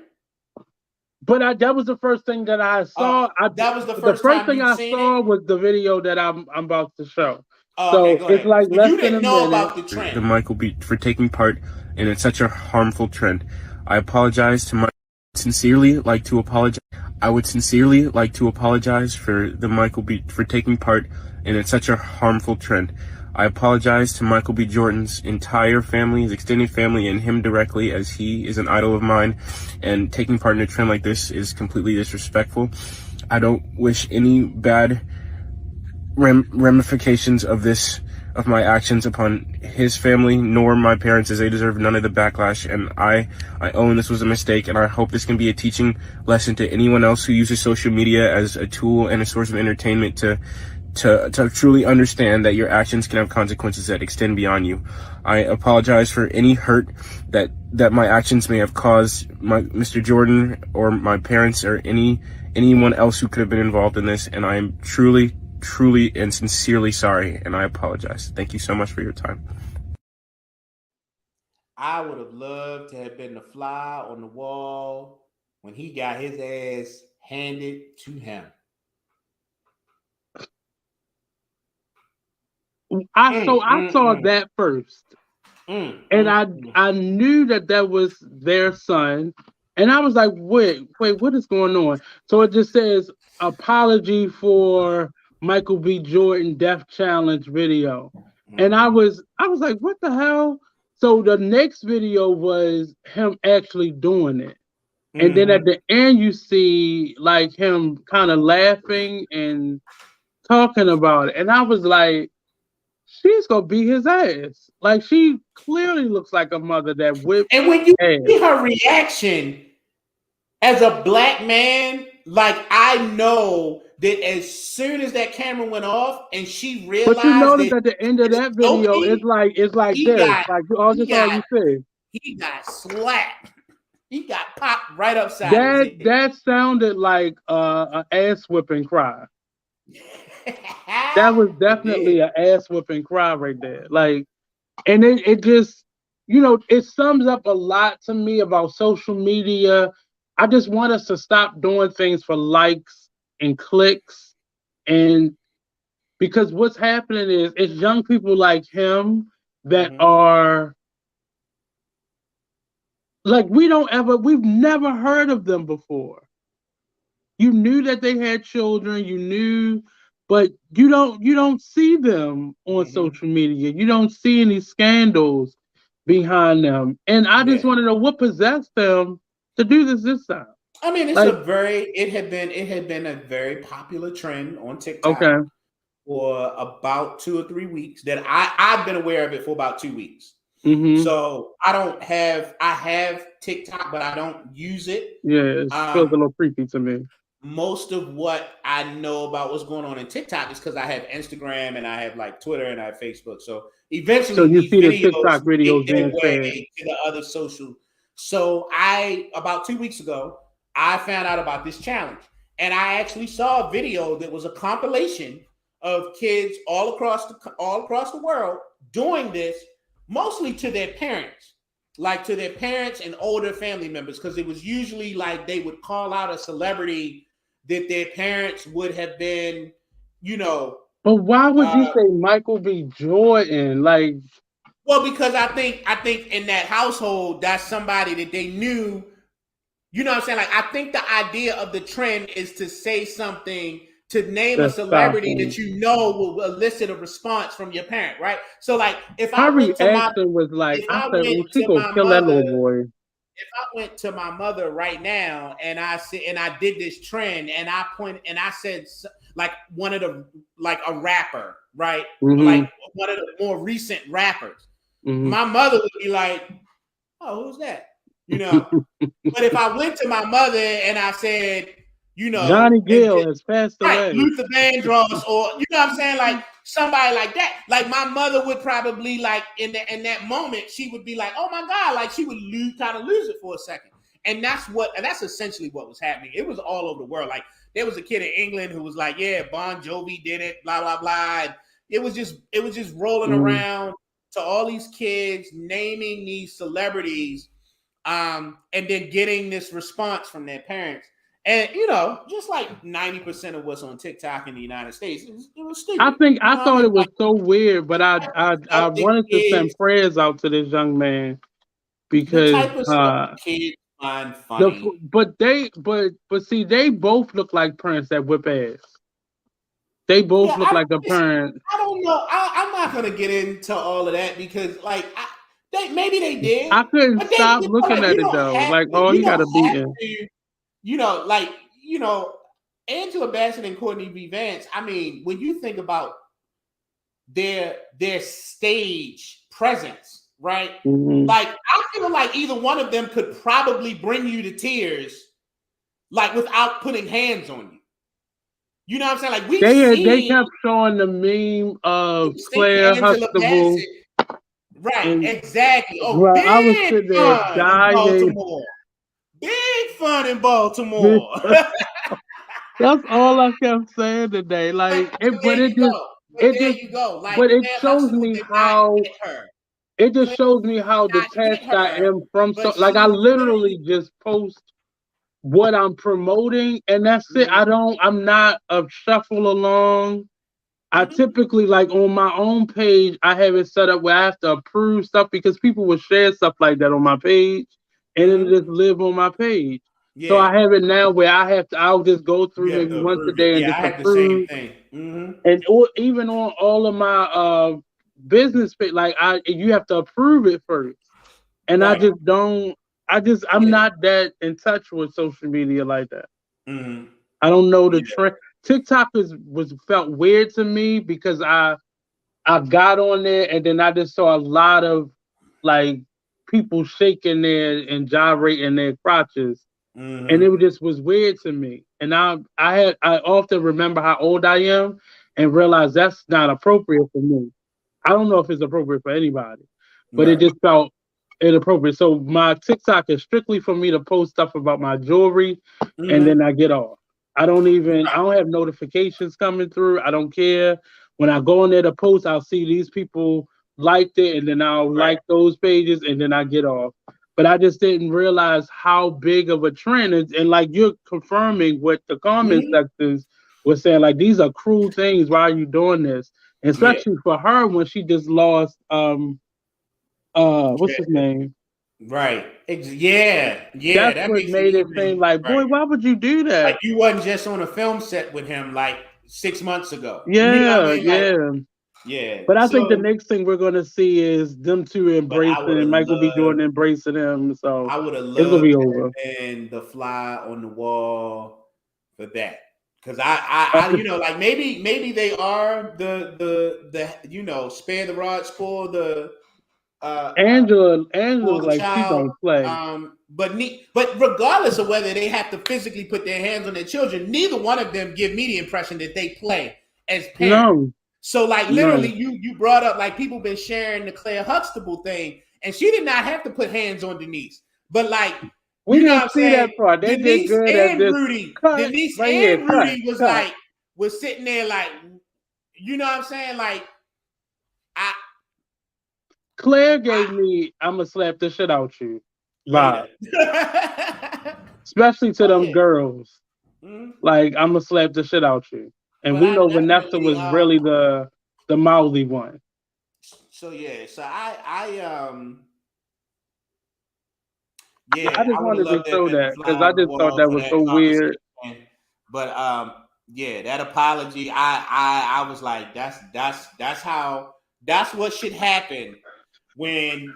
but that was the first thing that I saw. That was the The first first time thing you'd I seen it? saw was the video that I'm about to show. Oh, okay, So go it's ahead. like So less you than a didn't know minute. about the trend. The Michael B for taking part in such a harmful trend. I apologize to my sincerely like to apologize. I would sincerely like to apologize for the Michael B for taking part in such a harmful trend. I apologize to Michael B. Jordan's entire family, his extended family, and him directly, as he is an idol of mine, and taking part in a trend like this is completely disrespectful. I don't wish any bad ramifications of my actions upon his family nor my parents, as they deserve none of the backlash. And I own this was a mistake, and I hope this can be a teaching lesson to anyone else who uses social media as a tool and a source of entertainment to truly understand that your actions can have consequences that extend beyond you. I apologize for any hurt that my actions may have caused Mr. Jordan or my parents or anyone else who could have been involved in this, and I am truly and sincerely sorry, and I apologize. Thank you so much for your time. I would have loved to have been the fly on the wall when he got his ass handed to him. I saw that first. And I knew that was their son. And I was like, wait, what is going on? So it just says apology for Michael B. Jordan Death Challenge video. And I was like, what the hell? So the next video was him actually doing it. And then at the end you see like him kind of laughing and talking about it. And I was like, she's gonna beat his ass. Like she clearly looks like a mother that whipped. And when you see her reaction as a black man, like I know that as soon as that camera went off and she realized, but you notice at the end of that video, it's like this. Like all this all you see. He got slapped. He got popped right upside his head. That sounded like an ass whipping cry. That was definitely an ass whipping cry right there. Like, and it just, it sums up a lot to me about social media. I just want us to stop doing things for likes and clicks. And because what's happening is it's young people like him that are like, we've never heard of them before. You knew that they had children, you knew, but you don't see them on social media. You don't see any scandals behind them. And I just want to know what possessed them to do this time. I mean, it had been a very popular trend on TikTok for about 2 or 3 weeks that I've been aware of it for about 2 weeks. So I have TikTok, but I don't use it. Yeah, it feels a little creepy to me. Most of what I know about what's going on in TikTok is because I have Instagram and I have like Twitter and I have Facebook. So eventually you see the TikTok videos videos make their way to the other social. So about 2 weeks ago, I found out about this challenge, and I actually saw a video that was a compilation of kids all across the world doing this, mostly to their parents. Like to their parents and older family members, because it was usually like they would call out a celebrity that their parents would have been, But why would you say Michael B. Jordan? Like, well, because I think in that household, that's somebody that they knew. You know what I'm saying? Like, I think the idea of the trend is to say something, to name a celebrity that you know will elicit a response from your parent, right? So, like, if I went to my, was like, if I I said, went "Oh, she to gonna my kill that mother, little boy." if I went to my mother right now and I said, and I did this trend, and I said like one of the, like a rapper, right? Like one of the more recent rappers, my mother would be like, "Oh, who's that?" You know. But if I went to my mother and I said, you know, Johnny Gill has passed away. Luther Vandross, or you know what I'm saying, like somebody like that. Like my mother would probably, like in that moment, she would be like, "Oh my God," like she would kind of lose it for a second. And that's essentially what was happening. It was all over the world. Like there was a kid in England who was like, "Yeah, Bon Jovi did it," blah blah blah. And it was just rolling around to all these kids naming these celebrities. And then getting this response from their parents. And, you know, just like 90% of what's on TikTok in the United States, it was stupid. I thought it was so weird, but I wanted to send prayers out to this young man because the type of stuff kids find funny. But see, they both look like parents that whip ass. They both look like a parent. I don't know. I'm not gonna get into all of that because, like, maybe they did. I couldn't stop looking at it though. Like, oh, he got a beating. You know, like, you know, Angela Bassett and Courtney B. Vance. I mean, when you think about their stage presence, right? Like, I feel like either one of them could probably bring you to tears, like without putting hands on you. You know what I'm saying? Like they kept showing the meme of Claire Huxtable. Right, exactly. Oh, bro, big I was sitting there dying. Baltimore. Big fun in Baltimore. That's all I kept saying today. Like, but it shows me how it just shows me how detached I am from. So, like, I literally just post what I'm promoting, and that's it. I'm not a shuffle along. I typically, like, on my own page, I have it set up where I have to approve stuff because people will share stuff like that on my page, and it'll just live on my page. Yeah. So I have it now where I'll just go through maybe once a day and just approve. I have the same thing. And even on all of my business page, like you have to approve it first. And right. I'm not that in touch with social media like that. I don't know the trend. TikTok felt weird to me because I got on there and then I just saw a lot of like people shaking and gyrating their crotches, and it just was weird to me. And I often remember how old I am and realize that's not appropriate for me. I don't know if it's appropriate for anybody, but it just felt inappropriate. So my TikTok is strictly for me to post stuff about my jewelry, and then I get off. I don't have notifications coming through. I don't care. When I go in there to post, I'll see these people liked it, and then I'll like those pages, and then I get off. But I just didn't realize how big of a trend is. And like you're confirming what the comment sections were saying, like, these are cruel things. Why are you doing this? And especially for her when she just lost what's his name? Right. Yeah. That's what made it seem like, boy, why would you do that? Like you wasn't just on a film set with him like 6 months ago. Yeah, you know what I mean? Like, yeah. But I think the next thing we're gonna see is them two embracing Michael B. Jordan embracing him. So I would have loved it's gonna be over. And the fly on the wall for that. Because I you know, like maybe they are the you know, spare the rod, spoil the Angela like she don't play. But regardless of whether they have to physically put their hands on their children, neither one of them give me the impression that they play as parents. No. So like literally you brought up like people been sharing the Claire Huxtable thing, and she did not have to put hands on Denise. But like we didn't see that part. They Denise did good and at this. Rudy. Denise and Rudy was sitting there like, you know what I'm saying? Like Claire gave me, I'm gonna slap the shit out you vibe. Especially to them girls. Like, I'm gonna slap the shit out you. And we know Vanessa was really the mouthy one. So yeah, so I I just wanted to show that because I just thought that was so weird. But yeah, that apology, I was like, that's what should happen when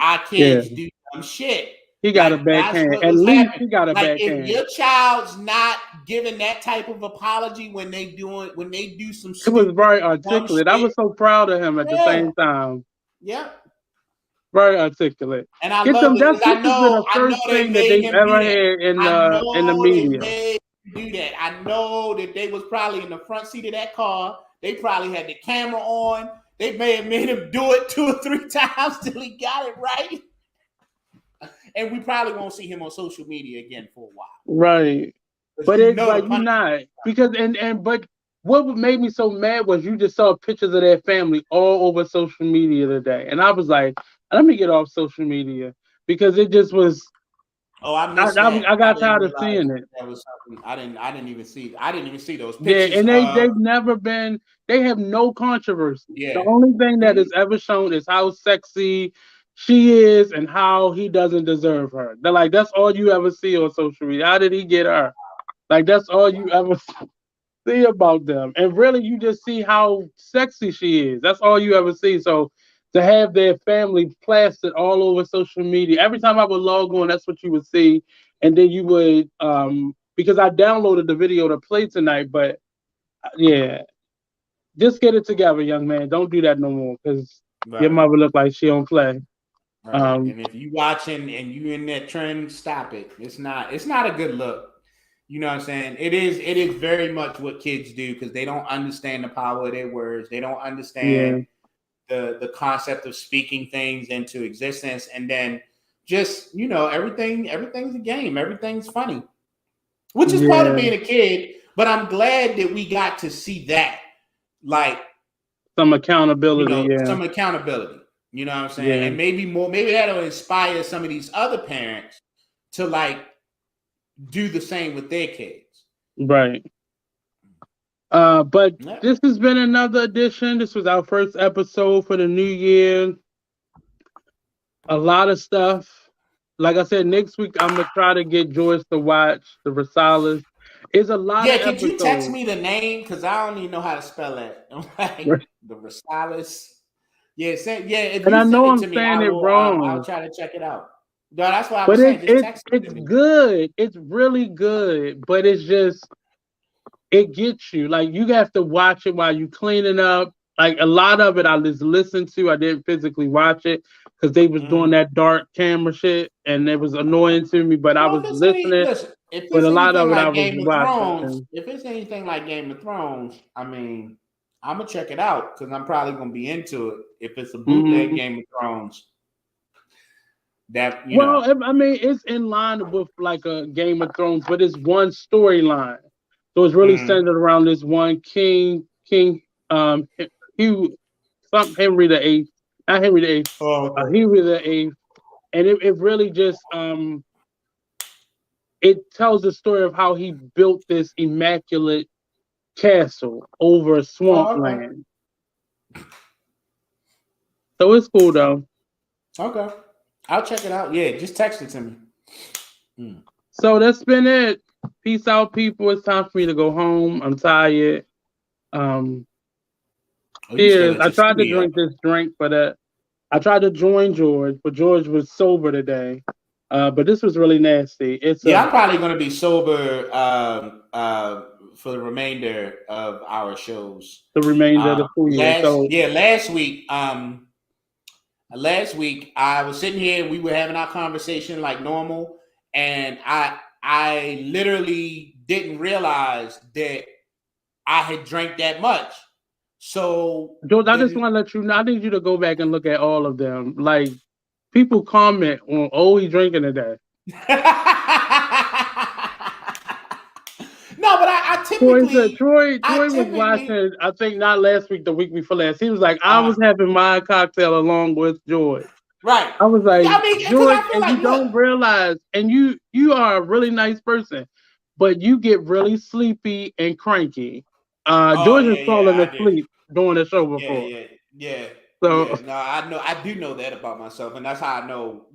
our kids do some shit. He got a backhand. At least he got a backhand. If your child's not giving that type of apology when they do some shit. It was very articulate. I was so proud of him at the same time. Yeah. Very articulate. And I love it because I know they made him ever had in the media. They do that. I know that they was probably in the front seat of that car. They probably had the camera on. They may have made him do it 2 or 3 times till he got it right. And we probably won't see him on social media again for a while. Right. But it's like you're not. Because but what made me so mad was you just saw pictures of their family all over social media today. And I was like, let me get off social media because it just was. Oh, I missed that. I got tired of seeing it. That was something I didn't even see. I didn't even see those pictures. Yeah, and they've never been. They have no controversy. Yeah. The only thing that is ever shown is how sexy she is and how he doesn't deserve her. They're like, that's all you ever see on social media. How did he get her? Like that's all you ever see about them. And really, you just see how sexy she is. That's all you ever see. So to have their family plastered all over social media, every time I would log on, that's what you would see. And then you would, because I downloaded the video to play tonight, but yeah, just get it together, young man. Don't do that no more because your mother look like she don't play. Right. And if you watching and you in that trend, stop it. It's not a good look. You know what I'm saying? It is very much what kids do because they don't understand the power of their words. They don't understand the concept of speaking things into existence. And then just, everything's a game. Everything's funny. Which is part of being a kid. But I'm glad that we got to see that. Like some accountability. Some accountability. You know what I'm saying? Yeah. And maybe that'll inspire some of these other parents to like do the same with their kids. Right. But this has been another edition. This was our first episode for the new year. A lot of stuff. Like I said, next week I'm gonna try to get Joyce to watch the Rosales. It's a lot of episodes. Could you text me the name? Because I don't even know how to spell it. Like the Rosales. Yeah, if and I know I'm saying it wrong. I'll try to check it out. No, that's why I was saying. It's good. It's really good, but it's just it gets you. Like you have to watch it while you cleaning up. Like a lot of it, I just listened to. I didn't physically watch it because they was doing that dark camera shit, and it was annoying to me. But I was listening. But a lot of it, I was watching. If it's anything like Game of Thrones, I mean, I'm gonna check it out because I'm probably gonna be into it. If it's a bootleg Game of Thrones, I mean, it's in line with like a Game of Thrones, but it's one storyline, so it's really centered around this one King Henry the Eighth, not Henry the Eighth, Henry the Eighth, and it really just it tells the story of how he built this immaculate castle over swampland. So it's cool though. Okay. I'll check it out. Yeah, just text it to me. So that's been it. Peace out, people. It's time for me to go home. I'm tired. Cheers. I tried to drink this drink, but I tried to join George, but George was sober today. But this was really nasty. I'm probably going to be sober for the remainder of our shows. The remainder of the full year. Last week I was sitting here, we were having our conversation like normal, and I literally didn't realize that I had drank that much. So George, I just want to let you know, I need you to go back and look at all of them. Like people comment on, he's drinking today. No, but I typically... Troy was watching, I think not last week, the week before last. He was like, I was having my cocktail along with George. Right. I was like, George, and like, you don't realize, and you are a really nice person, but you get really sleepy and cranky. George is falling asleep doing the show before. Yeah. So no, I do know that about myself, and that's how I know.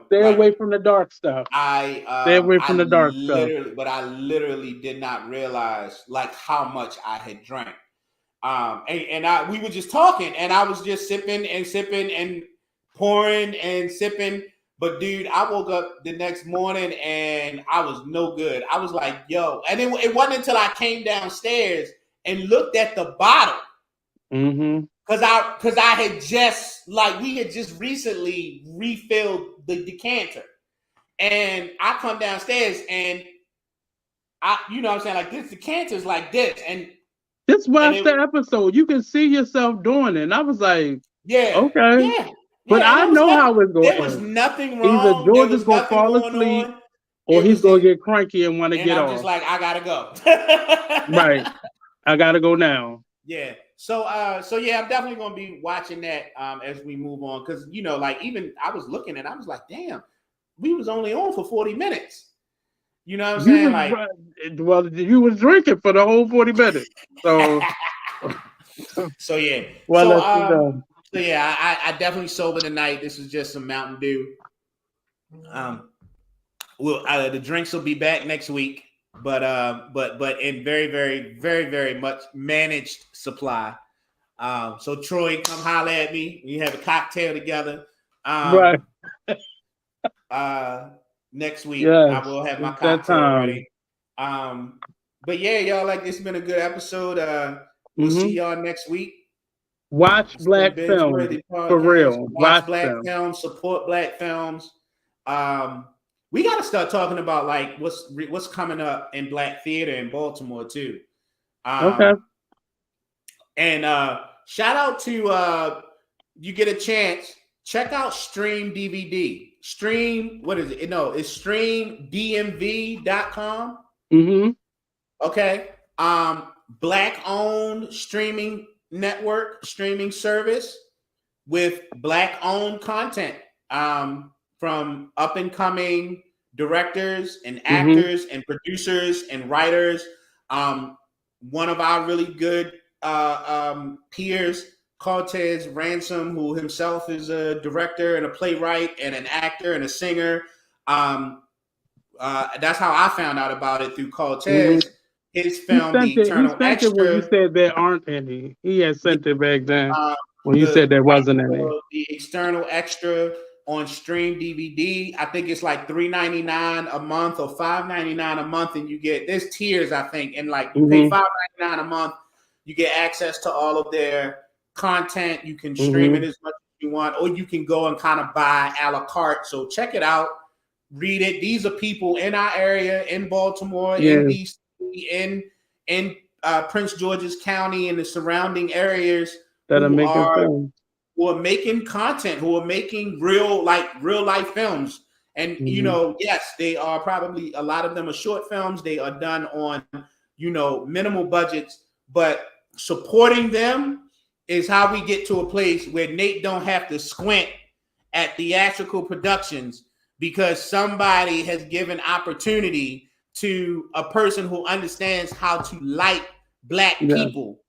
Stay away from the dark stuff. Stay away from the dark stuff. But I literally did not realize like how much I had drank. We were just talking, and I was just sipping and pouring and sipping. But dude, I woke up the next morning and I was no good. I was like, yo, and it wasn't until I came downstairs and looked at the bottle. Mm-hmm. Cause I had just we had just recently refilled the decanter, and I come downstairs and what I'm saying, like this decanter's like this, and just watch the episode. You can see yourself doing it. And I was like, okay, yeah. But I know how it's going. There was nothing wrong. Either George is gonna fall asleep, or he's gonna get cranky and want to get off. I'm just like, I gotta go. Right, I gotta go now. Yeah. So yeah, I'm definitely gonna be watching that as we move on, because even I was looking and I was like, damn, we was only on for 40 minutes. You know what I'm saying? Well, you was drinking for the whole 40 minutes. So so yeah. Well, so yeah, I definitely sober tonight. This is just some Mountain Dew. The drinks will be back next week, but in very, very, very, very much managed supply. So Troy, come holler at me. We have a cocktail together. Right. Next week, I will have my cocktail ready. But yeah, y'all, like, this has been a good episode. We'll see y'all next week. Watch Black films for real. Watch Black films. Support Black films. We got to start talking about like what's coming up in Black theater in Baltimore too. Okay. And shout out to you get a chance, check out Stream DVD. Stream, what is it? No, it's streamdmv.com. Mm-hmm. Okay. Black owned streaming network, streaming service with Black owned content from up and coming directors and actors and producers and writers. One of our really good peers, Cortez Ransom, who himself is a director and a playwright and an actor and a singer. That's how I found out about it, through Cortez. His film, The Eternal Extra. When you said there aren't any, he had sent it back then. When you said there wasn't any. The External Extra on Stream DVD. I think it's like $3.99 a month or $5.99 a month, and you get, there's tiers, I think, and like you pay $5.99 a month, you get access to all of their content. You can stream it as much as you want, or you can go and kind of buy a la carte. So check it out, read it. These are people in our area, in Baltimore, in DC, in Prince George's County and the surrounding areas, that are making films, who are making content, who are making real life films. And yes, they are probably, a lot of them are short films. They are done on minimal budgets, but supporting them is how we get to a place where Nate don't have to squint at theatrical productions, because somebody has given opportunity to a person who understands how to light Black people.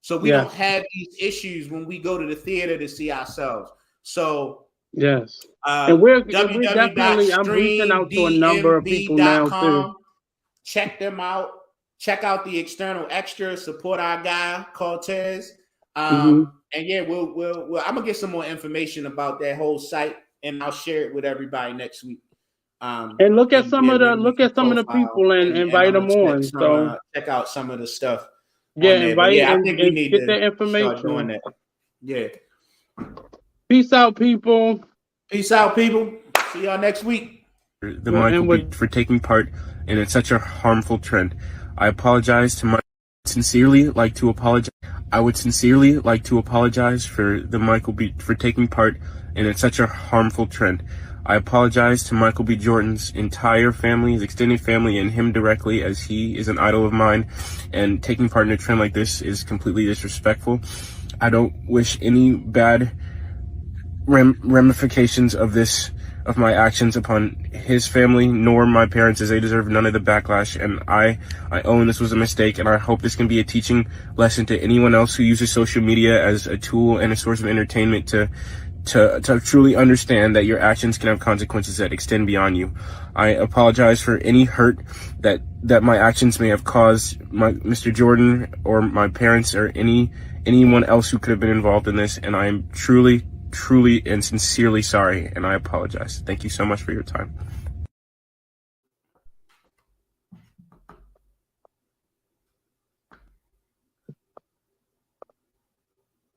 So we don't have these issues when we go to the theater to see ourselves. So yes, and we're definitely, I'm reaching out to a number of people now too. Check them out. Check out The External Extra. Support our guy Cortez. And yeah, we'll I'm gonna get some more information about that whole site, and I'll share it with everybody next week. And look at some of the people and invite them on. So check out some of the stuff. Yeah, invite I think we need get that information. Start doing that. Yeah. Peace out, people. Peace out, people. See y'all next week. The Michael Beat for taking part in such a harmful trend. I apologize to my sincerely like to apologize. I would sincerely like to apologize for the Michael B. for taking part in such a harmful trend. I apologize to Michael B. Jordan's entire family, his extended family, and him directly, as he is an idol of mine, and taking part in a trend like this is completely disrespectful. I don't wish any bad ramifications of this of my actions upon his family nor my parents, as they deserve none of the backlash. And I own this was a mistake, and I hope this can be a teaching lesson to anyone else who uses social media as a tool and a source of entertainment to truly understand that your actions can have consequences that extend beyond you. I apologize for any hurt that my actions may have caused Mr. Jordan or my parents or anyone else who could have been involved in this, and I am truly and sincerely sorry, and I apologize. Thank you so much for your time.